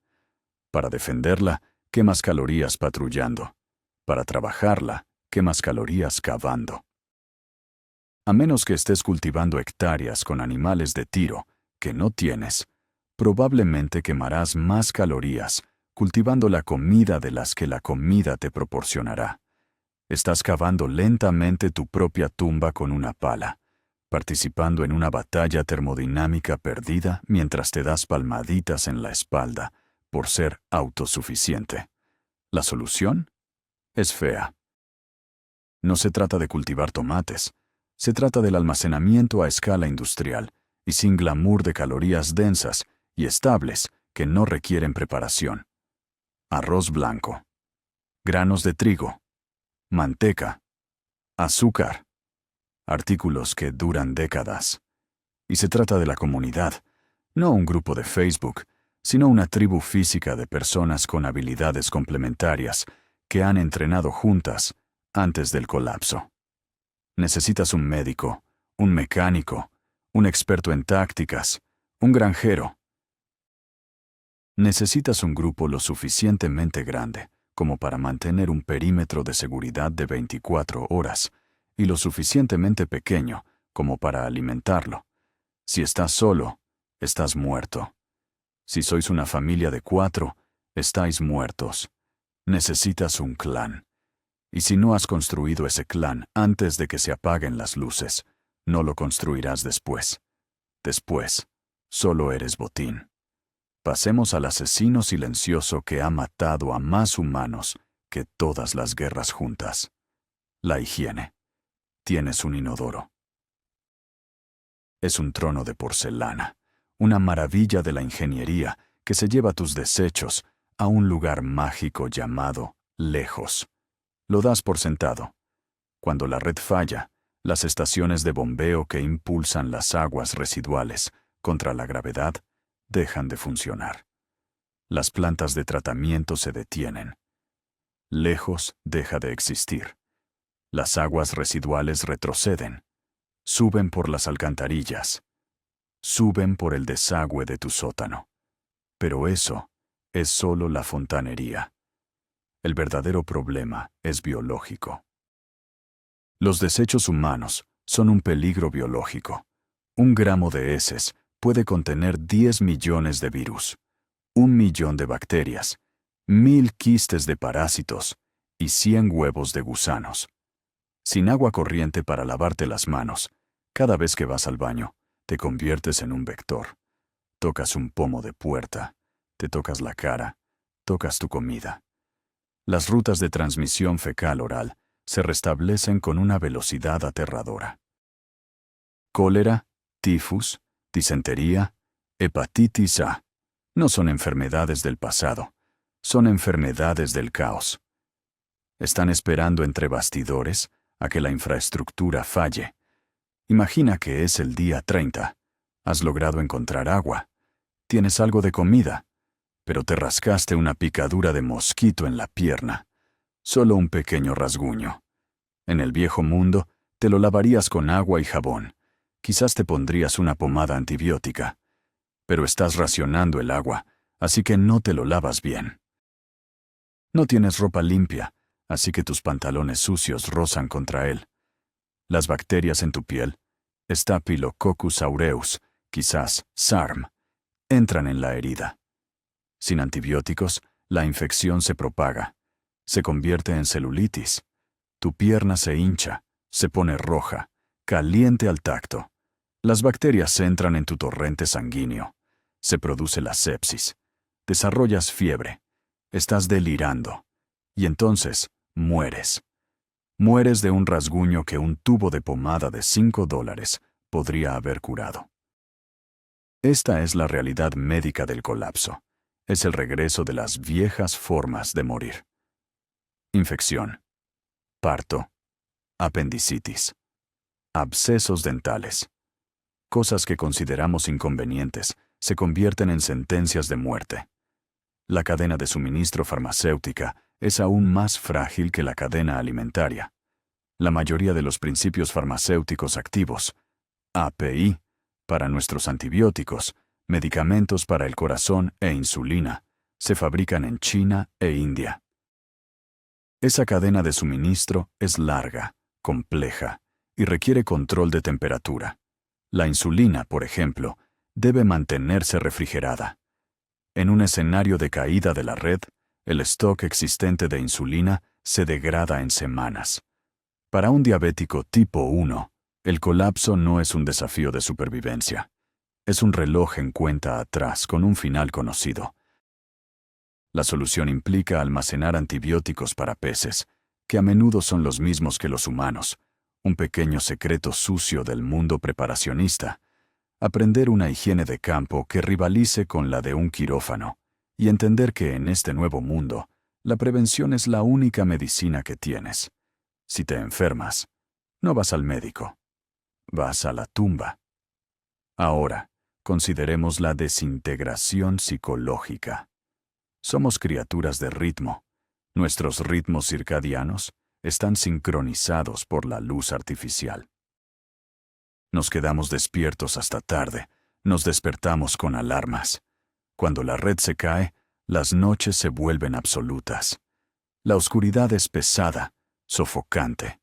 Para defenderla, quemas calorías patrullando. Para trabajarla, quemas calorías cavando. A menos que estés cultivando hectáreas con animales de tiro, que no tienes, probablemente quemarás más calorías cultivando la comida de las que la comida te proporcionará. Estás cavando lentamente tu propia tumba con una pala, participando en una batalla termodinámica perdida mientras te das palmaditas en la espalda por ser autosuficiente. ¿La solución? Es fea. No se trata de cultivar tomates. Se trata del almacenamiento a escala industrial y sin glamour de calorías densas y estables que no requieren preparación. Arroz blanco, granos de trigo, manteca, azúcar, artículos que duran décadas. Y se trata de la comunidad, no un grupo de Facebook, sino una tribu física de personas con habilidades complementarias que han entrenado juntas antes del colapso. Necesitas un médico, un mecánico, un experto en tácticas, un granjero, Necesitas un grupo lo suficientemente grande como para mantener un perímetro de seguridad de 24 horas y lo suficientemente pequeño como para alimentarlo. Si estás solo, estás muerto. Si sois una familia de 4, estáis muertos. Necesitas un clan. Y si no has construido ese clan antes de que se apaguen las luces, no lo construirás después. Después, solo eres botín. Pasemos al asesino silencioso que ha matado a más humanos que todas las guerras juntas. La higiene. Tienes un inodoro. Es un trono de porcelana, una maravilla de la ingeniería que se lleva tus desechos a un lugar mágico llamado lejos. Lo das por sentado. Cuando la red falla, las estaciones de bombeo que impulsan las aguas residuales contra la gravedad dejan de funcionar. Las plantas de tratamiento se detienen. Lejos deja de existir. Las aguas residuales retroceden. Suben por las alcantarillas. Suben por el desagüe de tu sótano. Pero eso es solo la fontanería. El verdadero problema es biológico. Los desechos humanos son un peligro biológico. 1 gramo de heces puede contener 10 millones de virus, 1 millón de bacterias, 1000 quistes de parásitos y 100 huevos de gusanos. Sin agua corriente para lavarte las manos, cada vez que vas al baño, te conviertes en un vector. Tocas un pomo de puerta, te tocas la cara, tocas tu comida. Las rutas de transmisión fecal-oral se restablecen con una velocidad aterradora. Cólera, tifus, disentería, hepatitis A no son enfermedades del pasado, son enfermedades del caos. Están esperando entre bastidores a que la infraestructura falle. Imagina que es el día 30. Has logrado encontrar agua. Tienes algo de comida, pero te rascaste una picadura de mosquito en la pierna. Solo un pequeño rasguño. En el viejo mundo, te lo lavarías con agua y jabón. Quizás te pondrías una pomada antibiótica. Pero estás racionando el agua, así que no te lo lavas bien. No tienes ropa limpia, así que tus pantalones sucios rozan contra él. Las bacterias en tu piel, Staphylococcus aureus, quizás SARM, entran en la herida. Sin antibióticos, la infección se propaga. Se convierte en celulitis. Tu pierna se hincha, se pone roja, caliente al tacto. Las bacterias entran en tu torrente sanguíneo. Se produce la sepsis. Desarrollas fiebre. Estás delirando. Y entonces, mueres. Mueres de un rasguño que un tubo de pomada de $5 podría haber curado. Esta es la realidad médica del colapso. Es el regreso de las viejas formas de morir. Infección. Parto. Apendicitis. Abscesos dentales. Cosas que consideramos inconvenientes se convierten en sentencias de muerte. La cadena de suministro farmacéutica es aún más frágil que la cadena alimentaria. La mayoría de los principios farmacéuticos activos, API, para nuestros antibióticos, medicamentos para el corazón e insulina, se fabrican en China e India. Esa cadena de suministro es larga, compleja y requiere control de temperatura. La insulina, por ejemplo, debe mantenerse refrigerada. En un escenario de caída de la red, el stock existente de insulina se degrada en semanas. Para un diabético tipo 1, el colapso no es un desafío de supervivencia. Es un reloj en cuenta atrás con un final conocido. La solución implica almacenar antibióticos para peces, que a menudo son los mismos que los humanos, un pequeño secreto sucio del mundo preparacionista. Aprender una higiene de campo que rivalice con la de un quirófano, y entender que en este nuevo mundo, la prevención es la única medicina que tienes. Si te enfermas, no vas al médico, vas a la tumba. Ahora, consideremos la desintegración psicológica. Somos criaturas de ritmo. Nuestros ritmos circadianos están sincronizados por la luz artificial. Nos quedamos despiertos hasta tarde, nos despertamos con alarmas. Cuando la red se cae, las noches se vuelven absolutas. La oscuridad es pesada, sofocante.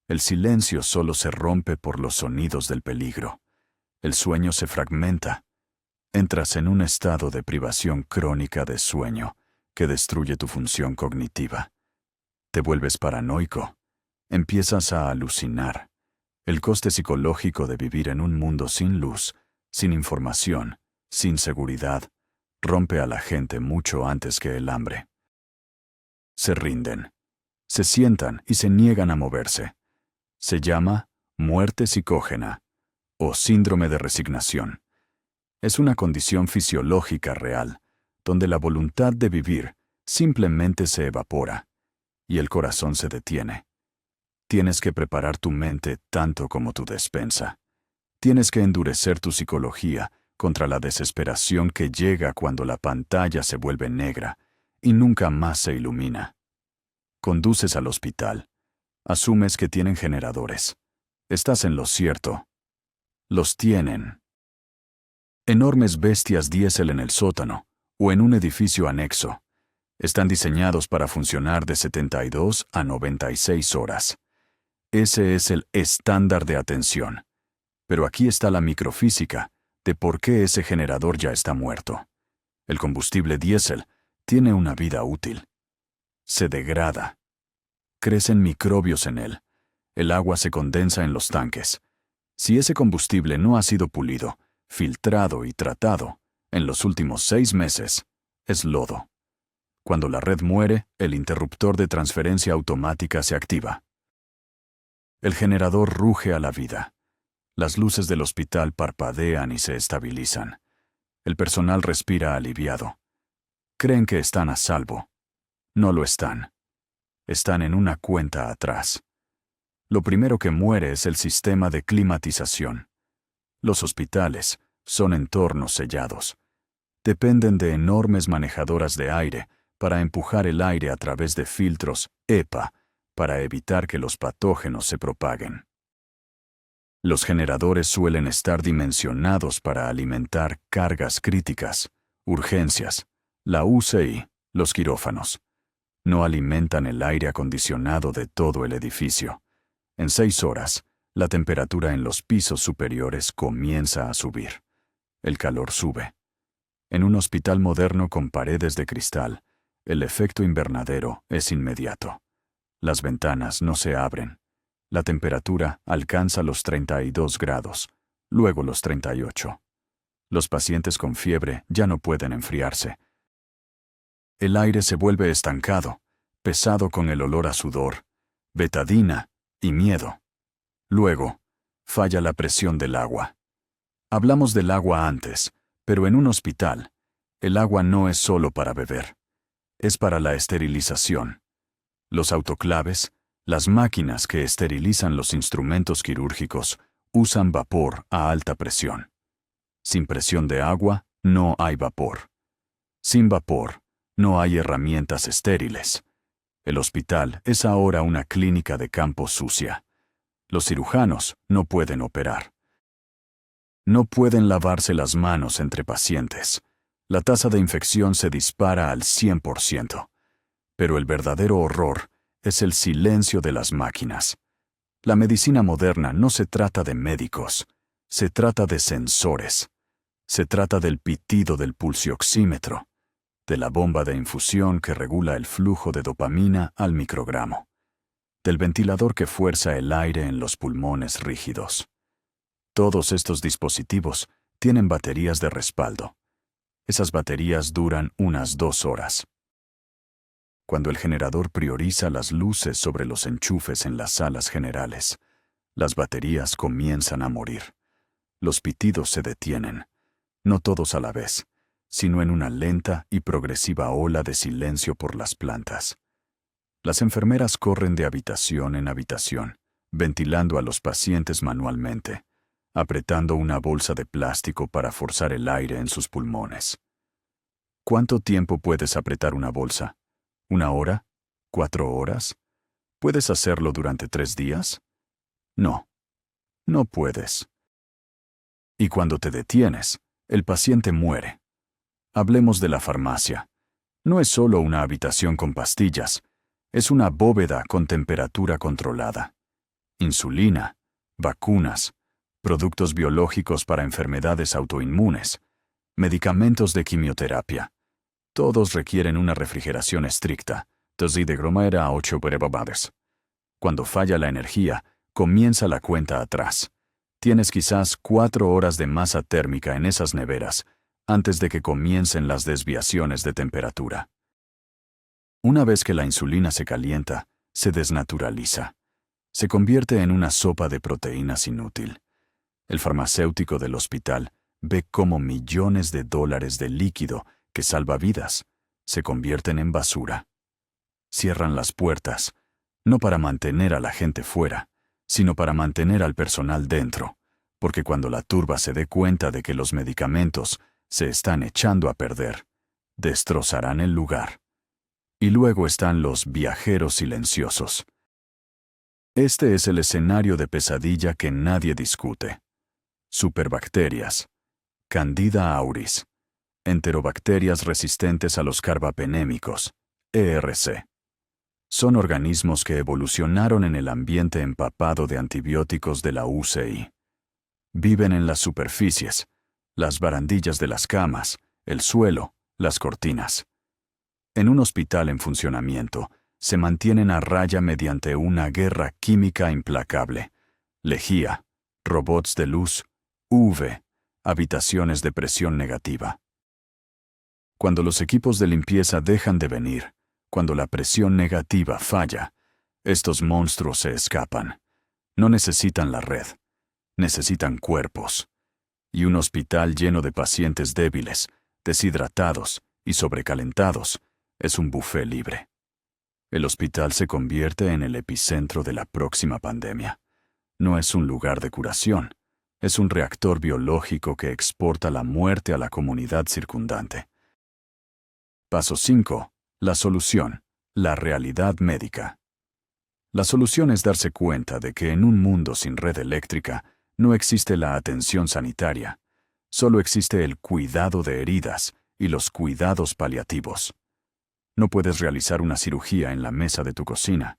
El silencio solo se rompe por los sonidos del peligro. El sueño se fragmenta. Entras en un estado de privación crónica de sueño que destruye tu función cognitiva. Te vuelves paranoico. Empiezas a alucinar. El coste psicológico de vivir en un mundo sin luz, sin información, sin seguridad, rompe a la gente mucho antes que el hambre. Se rinden. Se sientan y se niegan a moverse. Se llama muerte psicógena o síndrome de resignación. Es una condición fisiológica real, donde la voluntad de vivir simplemente se evapora y el corazón se detiene. Tienes que preparar tu mente tanto como tu despensa. Tienes que endurecer tu psicología contra la desesperación que llega cuando la pantalla se vuelve negra y nunca más se ilumina. Conduces al hospital. Asumes que tienen generadores. Estás en lo cierto. Los tienen. Enormes bestias diésel en el sótano o en un edificio anexo. Están diseñados para funcionar de 72 a 96 horas. Ese es el estándar de atención. Pero aquí está la microfísica de por qué ese generador ya está muerto. El combustible diésel tiene una vida útil. Se degrada. Crecen microbios en él. El agua se condensa en los tanques. Si ese combustible no ha sido pulido, filtrado y tratado en los últimos 6 meses, es lodo. Cuando la red muere, el interruptor de transferencia automática se activa. El generador ruge a la vida. Las luces del hospital parpadean y se estabilizan. El personal respira aliviado. Creen que están a salvo. No lo están. Están en una cuenta atrás. Lo primero que muere es el sistema de climatización. Los hospitales son entornos sellados. Dependen de enormes manejadoras de aire para empujar el aire a través de filtros EPA para evitar que los patógenos se propaguen. Los generadores suelen estar dimensionados para alimentar cargas críticas, urgencias, la UCI, los quirófanos. No alimentan el aire acondicionado de todo el edificio. En 6 horas, la temperatura en los pisos superiores comienza a subir. El calor sube. En un hospital moderno con paredes de cristal, el efecto invernadero es inmediato. Las ventanas no se abren. La temperatura alcanza los 32 grados, luego los 38. Los pacientes con fiebre ya no pueden enfriarse. El aire se vuelve estancado, pesado con el olor a sudor, betadina y miedo. Luego, falla la presión del agua. Hablamos del agua antes, pero en un hospital, el agua no es solo para beber. Es para la esterilización. Los autoclaves, las máquinas que esterilizan los instrumentos quirúrgicos, usan vapor a alta presión. Sin presión de agua, no hay vapor. Sin vapor, no hay herramientas estériles. El hospital es ahora una clínica de campo sucia. Los cirujanos no pueden operar. No pueden lavarse las manos entre pacientes. La tasa de infección se dispara al 100%. Pero el verdadero horror es el silencio de las máquinas. La medicina moderna no se trata de médicos, se trata de sensores. Se trata del pitido del pulsioxímetro, de la bomba de infusión que regula el flujo de dopamina al microgramo, del ventilador que fuerza el aire en los pulmones rígidos. Todos estos dispositivos tienen baterías de respaldo. Esas baterías duran unas 2 horas. Cuando el generador prioriza las luces sobre los enchufes en las salas generales, las baterías comienzan a morir. Los pitidos se detienen, no todos a la vez, sino en una lenta y progresiva ola de silencio por las plantas. Las enfermeras corren de habitación en habitación, ventilando a los pacientes manualmente, apretando una bolsa de plástico para forzar el aire en sus pulmones. ¿Cuánto tiempo puedes apretar una bolsa? ¿1 hora? ¿4 horas? ¿Puedes hacerlo durante 3 días? No, no puedes. Y cuando te detienes, el paciente muere. Hablemos de la farmacia. No es solo una habitación con pastillas, es una bóveda con temperatura controlada. Insulina, vacunas, productos biológicos para enfermedades autoinmunes, medicamentos de quimioterapia. Todos requieren una refrigeración estricta, desde de groma a 8 prebabades. Cuando falla la energía, comienza la cuenta atrás. Tienes quizás 4 horas de masa térmica en esas neveras antes de que comiencen las desviaciones de temperatura. Una vez que la insulina se calienta, se desnaturaliza. Se convierte en una sopa de proteínas inútil. El farmacéutico del hospital ve cómo millones de dólares de líquido que salva vidas se convierten en basura. Cierran las puertas, no para mantener a la gente fuera, sino para mantener al personal dentro, porque cuando la turba se dé cuenta de que los medicamentos se están echando a perder, destrozarán el lugar. Y luego están los viajeros silenciosos. Este es el escenario de pesadilla que nadie discute. Superbacterias, Candida auris, enterobacterias resistentes a los carbapenémicos, ERC. Son organismos que evolucionaron en el ambiente empapado de antibióticos de la UCI. Viven en las superficies, las barandillas de las camas, el suelo, las cortinas. En un hospital en funcionamiento, se mantienen a raya mediante una guerra química implacable. Lejía, robots de luz, UV, habitaciones de presión negativa. Cuando los equipos de limpieza dejan de venir, cuando la presión negativa falla, estos monstruos se escapan. No necesitan la red, necesitan cuerpos. Y un hospital lleno de pacientes débiles, deshidratados y sobrecalentados es un buffet libre. El hospital se convierte en el epicentro de la próxima pandemia. No es un lugar de curación, es un reactor biológico que exporta la muerte a la comunidad circundante. Paso 5. La solución. La realidad médica. La solución es darse cuenta de que en un mundo sin red eléctrica no existe la atención sanitaria, solo existe el cuidado de heridas y los cuidados paliativos. No puedes realizar una cirugía en la mesa de tu cocina.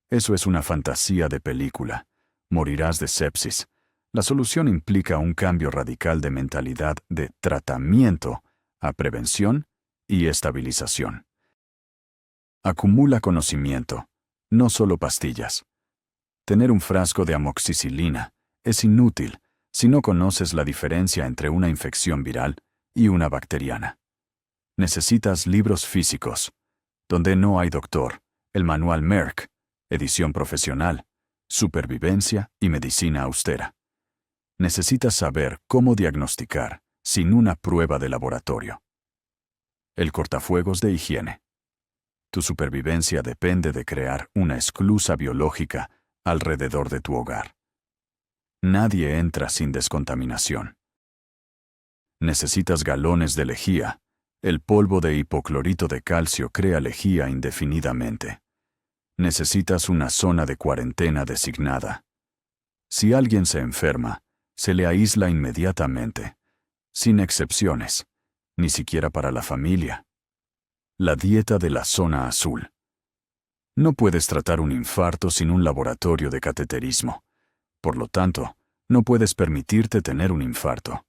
Eso es una fantasía de película. Morirás de sepsis. La solución implica un cambio radical de mentalidad de tratamiento a prevención y estabilización. Acumula conocimiento, no solo pastillas. Tener un frasco de amoxicilina es inútil si no conoces la diferencia entre una infección viral y una bacteriana. Necesitas libros físicos. Donde no hay doctor, el manual Merck, edición profesional, supervivencia y medicina austera. Necesitas saber cómo diagnosticar sin una prueba de laboratorio. El cortafuegos de higiene. Tu supervivencia depende de crear una esclusa biológica alrededor de tu hogar. Nadie entra sin descontaminación. Necesitas galones de lejía. El polvo de hipoclorito de calcio crea lejía indefinidamente. Necesitas una zona de cuarentena designada. Si alguien se enferma, se le aísla inmediatamente, sin excepciones, ni siquiera para la familia. La dieta de la zona azul. No puedes tratar un infarto sin un laboratorio de cateterismo. Por lo tanto, no puedes permitirte tener un infarto.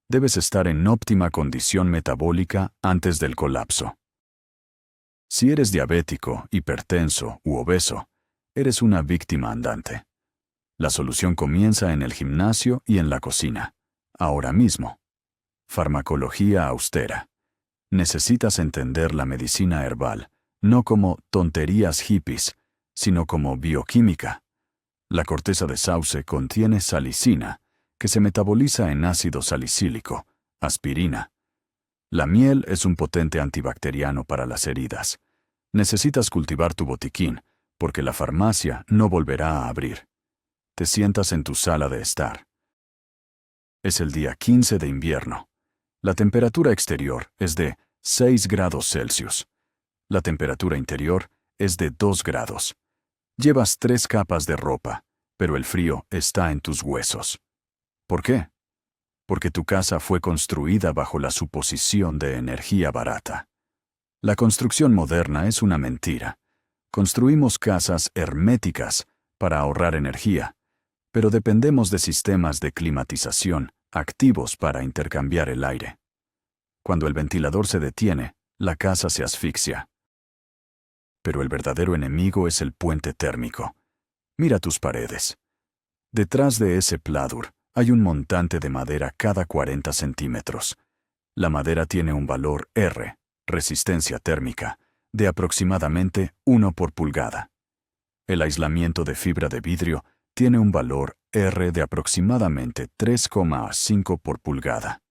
Debes estar en óptima condición metabólica antes del colapso. Si eres diabético, hipertenso u obeso, eres una víctima andante. La solución comienza en el gimnasio y en la cocina, ahora mismo. Farmacología austera. Necesitas entender la medicina herbal, no como tonterías hippies, sino como bioquímica. La corteza de sauce contiene salicina, que se metaboliza en ácido salicílico, aspirina. La miel es un potente antibacteriano para las heridas. Necesitas cultivar tu botiquín, porque la farmacia no volverá a abrir. Te sientas en tu sala de estar. Es el día 15 de invierno. La temperatura exterior es de 6 grados Celsius. La temperatura interior es de 2 grados. Llevas 3 capas de ropa, pero el frío está en tus huesos. ¿Por qué? porque tu casa fue construida bajo la suposición de energía barata. La construcción moderna es una mentira. Construimos casas herméticas para ahorrar energía, pero dependemos de sistemas de climatización activos para intercambiar el aire. Cuando el ventilador se detiene, la casa se asfixia. Pero el verdadero enemigo es el puente térmico. Mira tus paredes. Detrás de ese pladur hay un montante de madera cada 40 centímetros. La madera tiene un valor R, resistencia térmica, de aproximadamente 1 por pulgada. El aislamiento de fibra de vidrio tiene un valor R de aproximadamente 3,5 por pulgada.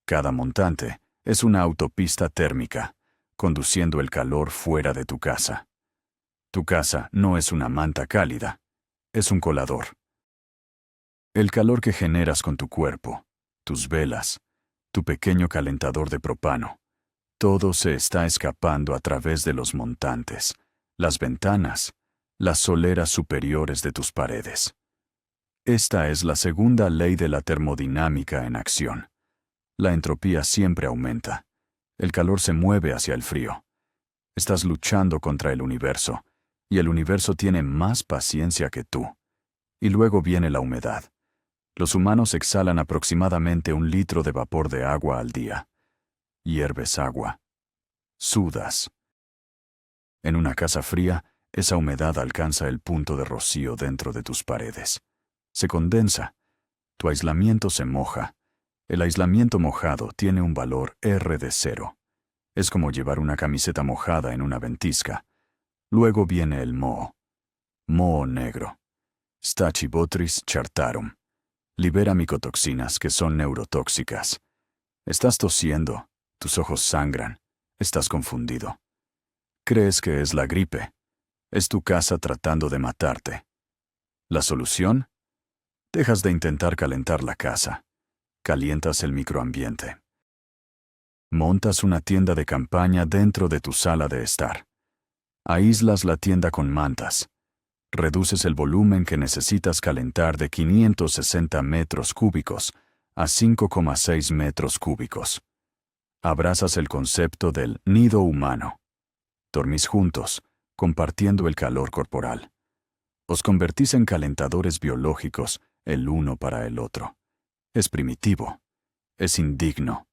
Cada montante es una autopista térmica, conduciendo el calor fuera de tu casa. Tu casa no es una manta cálida, es un colador. El calor que generas con tu cuerpo, tus velas, tu pequeño calentador de propano, todo se está escapando a través de los montantes, las ventanas, las soleras superiores de tus paredes. Esta es la segunda ley de la termodinámica en acción. La entropía siempre aumenta. El calor se mueve hacia el frío. Estás luchando contra el universo, y el universo tiene más paciencia que tú. Y luego viene la humedad. Los humanos exhalan aproximadamente 1 litro de vapor de agua al día. Hierves agua. Sudas. En una casa fría, esa humedad alcanza el punto de rocío dentro de tus paredes. Se condensa. Tu aislamiento se moja. El aislamiento mojado tiene un valor R de 0. Es como llevar una camiseta mojada en una ventisca. Luego viene el moho. Moho negro. Stachybotrys chartarum. Libera micotoxinas que son neurotóxicas. Estás tosiendo, tus ojos sangran, estás confundido. Crees que es la gripe. Es tu casa tratando de matarte. ¿La solución? Dejas de intentar calentar la casa. Calientas el microambiente. Montas una tienda de campaña dentro de tu sala de estar. Aíslas la tienda con mantas. Reduces el volumen que necesitas calentar de 560 metros cúbicos a 5,6 metros cúbicos. Abrazas el concepto del nido humano. Dormís juntos, compartiendo el calor corporal. Os convertís en calentadores biológicos el uno para el otro. Es primitivo, es indigno,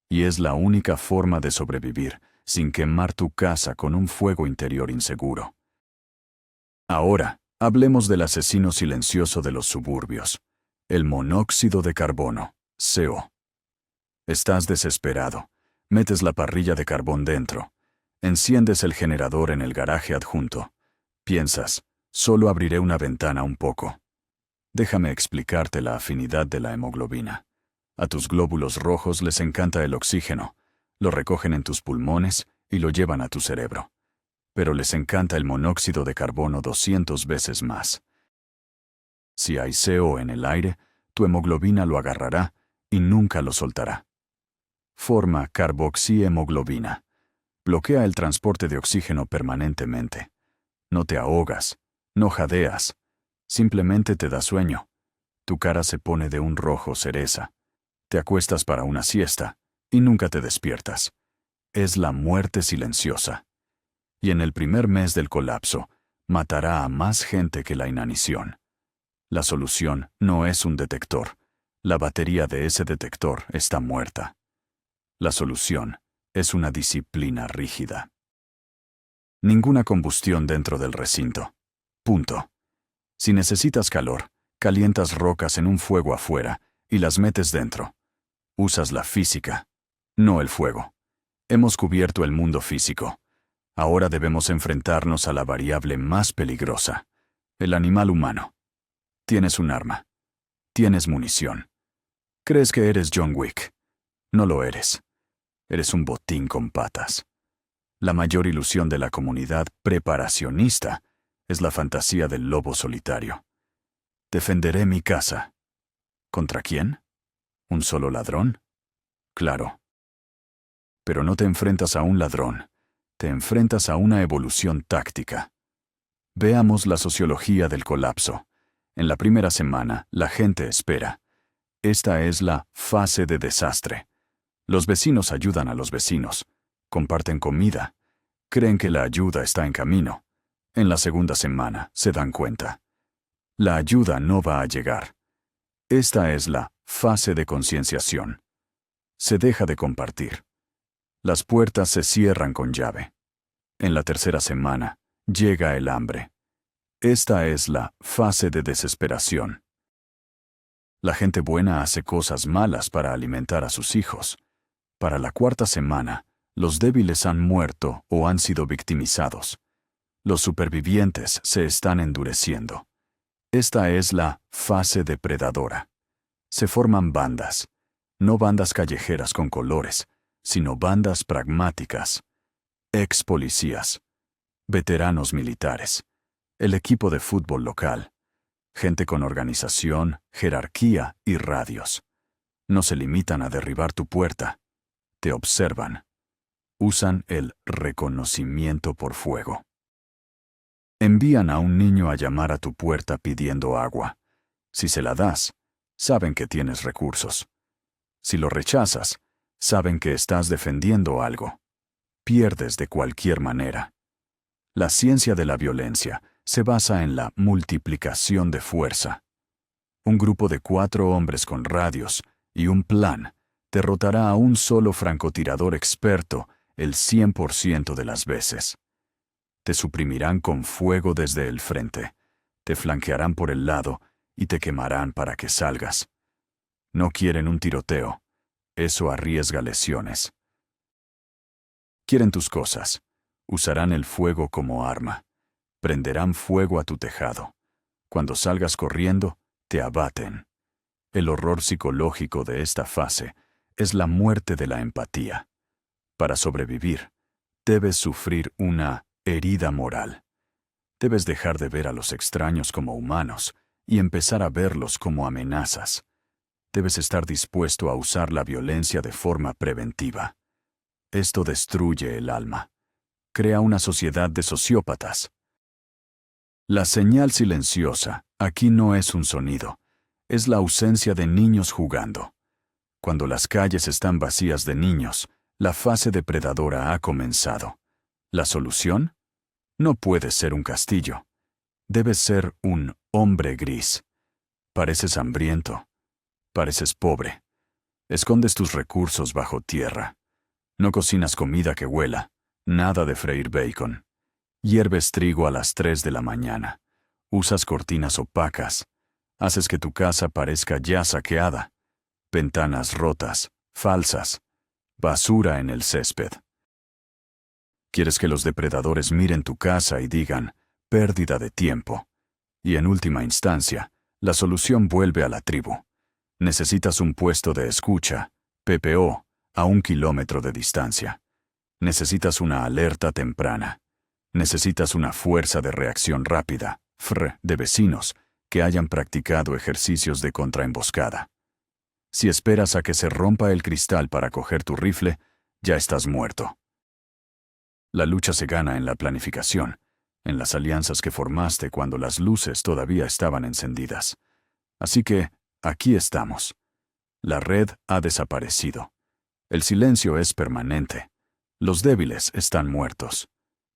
y es la única forma de sobrevivir sin quemar tu casa con un fuego interior inseguro. Ahora, hablemos del asesino silencioso de los suburbios, el monóxido de carbono, CO. Estás desesperado, metes la parrilla de carbón dentro, enciendes el generador en el garaje adjunto, piensas, solo abriré una ventana un poco. Déjame explicarte la afinidad de la hemoglobina. A tus glóbulos rojos les encanta el oxígeno, lo recogen en tus pulmones y lo llevan a tu cerebro. Pero les encanta el monóxido de carbono 200 veces más. Si hay CO en el aire, tu hemoglobina lo agarrará y nunca lo soltará. Forma carboxihemoglobina. Bloquea el transporte de oxígeno permanentemente. No te ahogas, no jadeas, simplemente te da sueño. Tu cara se pone de un rojo cereza. Te acuestas para una siesta y nunca te despiertas. Es la muerte silenciosa. Y en el primer mes del colapso, matará a más gente que la inanición. La solución no es un detector. La batería de ese detector está muerta. La solución es una disciplina rígida. Ninguna combustión dentro del recinto. Punto. Si necesitas calor, calientas rocas en un fuego afuera y las metes dentro. Usas la física, no el fuego. Hemos cubierto el mundo físico. Ahora debemos enfrentarnos a la variable más peligrosa, el animal humano. Tienes un arma. Tienes munición. ¿Crees que eres John Wick? No lo eres. Eres un botín con patas. La mayor ilusión de la comunidad preparacionista es la fantasía del lobo solitario. Defenderé mi casa. ¿Contra quién? ¿Un solo ladrón? Claro. Pero no te enfrentas a un ladrón. Te enfrentas a una evolución táctica. Veamos la sociología del colapso. En la primera semana, la gente espera. Esta es la fase de desastre. Los vecinos ayudan a los vecinos, comparten comida, creen que la ayuda está en camino. En la segunda semana se dan cuenta. La ayuda no va a llegar. Esta es la fase de concienciación. Se deja de compartir. Las puertas se cierran con llave. En la tercera semana, llega el hambre. Esta es la fase de desesperación. La gente buena hace cosas malas para alimentar a sus hijos. Para la cuarta semana, los débiles han muerto o han sido victimizados. Los supervivientes se están endureciendo. Esta es la fase depredadora. Se forman bandas, no bandas callejeras con colores, sino bandas pragmáticas. Ex policías, veteranos militares, el equipo de fútbol local, gente con organización, jerarquía y radios. No se limitan a derribar tu puerta, te observan. Usan el reconocimiento por fuego. Envían a un niño a llamar a tu puerta pidiendo agua. Si se la das, saben que tienes recursos. Si lo rechazas, saben que estás defendiendo algo. Pierdes de cualquier manera. La ciencia de la violencia se basa en la multiplicación de fuerza. Un grupo de 4 hombres con radios y un plan derrotará a un solo francotirador experto el 100% de las veces. Te suprimirán con fuego desde el frente, te flanquearán por el lado y te quemarán para que salgas. No quieren un tiroteo, eso arriesga lesiones. Quieren tus cosas, usarán el fuego como arma, prenderán fuego a tu tejado. Cuando salgas corriendo, te abaten. El horror psicológico de esta fase es la muerte de la empatía. Para sobrevivir, debes sufrir una herida moral. Debes dejar de ver a los extraños como humanos y empezar a verlos como amenazas. Debes estar dispuesto a usar la violencia de forma preventiva. Esto destruye el alma. Crea una sociedad de sociópatas. La señal silenciosa aquí no es un sonido, es la ausencia de niños jugando. Cuando las calles están vacías de niños, la fase depredadora ha comenzado. ¿La solución? No puedes ser un castillo. Debes ser un hombre gris. Pareces hambriento. Pareces pobre. Escondes tus recursos bajo tierra. No cocinas comida que huela. Nada de freír bacon. Hierves trigo a las 3 de la mañana. Usas cortinas opacas. Haces que tu casa parezca ya saqueada. Ventanas rotas, falsas. Basura en el césped. Quieres que los depredadores miren tu casa y digan, pérdida de tiempo. Y en última instancia, la solución vuelve a la tribu. Necesitas un puesto de escucha, PPO, a 1 kilómetro de distancia. Necesitas una alerta temprana. Necesitas una fuerza de reacción rápida, FR, de vecinos, que hayan practicado ejercicios de contraemboscada. Si esperas a que se rompa el cristal para coger tu rifle, ya estás muerto. La lucha se gana en la planificación, en las alianzas que formaste cuando las luces todavía estaban encendidas. Así que, aquí estamos. La red ha desaparecido. El silencio es permanente. Los débiles están muertos.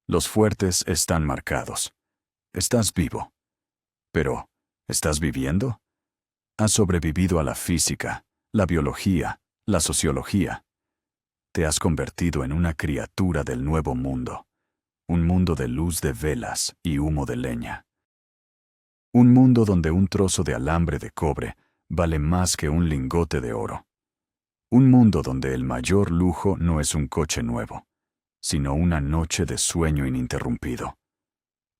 Los fuertes están marcados. Estás vivo. Pero, ¿estás viviendo? Has sobrevivido a la física, la biología, la sociología. Te has convertido en una criatura del nuevo mundo. Un mundo de luz de velas y humo de leña. Un mundo donde un trozo de alambre de cobre vale más que un lingote de oro. Un mundo donde el mayor lujo no es un coche nuevo, sino una noche de sueño ininterrumpido.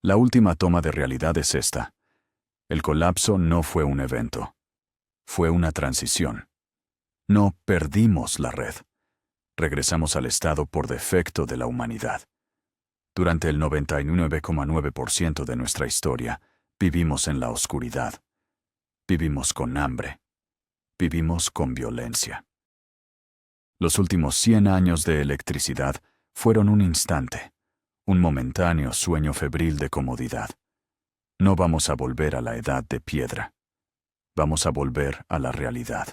La última toma de realidad es esta. El colapso no fue un evento. Fue una transición. No perdimos la red. Regresamos al estado por defecto de la humanidad. Durante el 99,9% de nuestra historia, vivimos en la oscuridad. Vivimos con hambre. Vivimos con violencia. Los últimos 100 años de electricidad fueron un instante, un momentáneo sueño febril de comodidad. No vamos a volver a la edad de piedra. Vamos a volver a la realidad.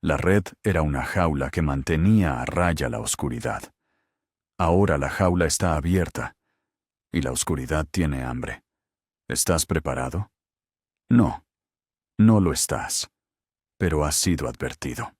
La red era una jaula que mantenía a raya la oscuridad. Ahora la jaula está abierta y la oscuridad tiene hambre. ¿Estás preparado? No, no lo estás, pero has sido advertido.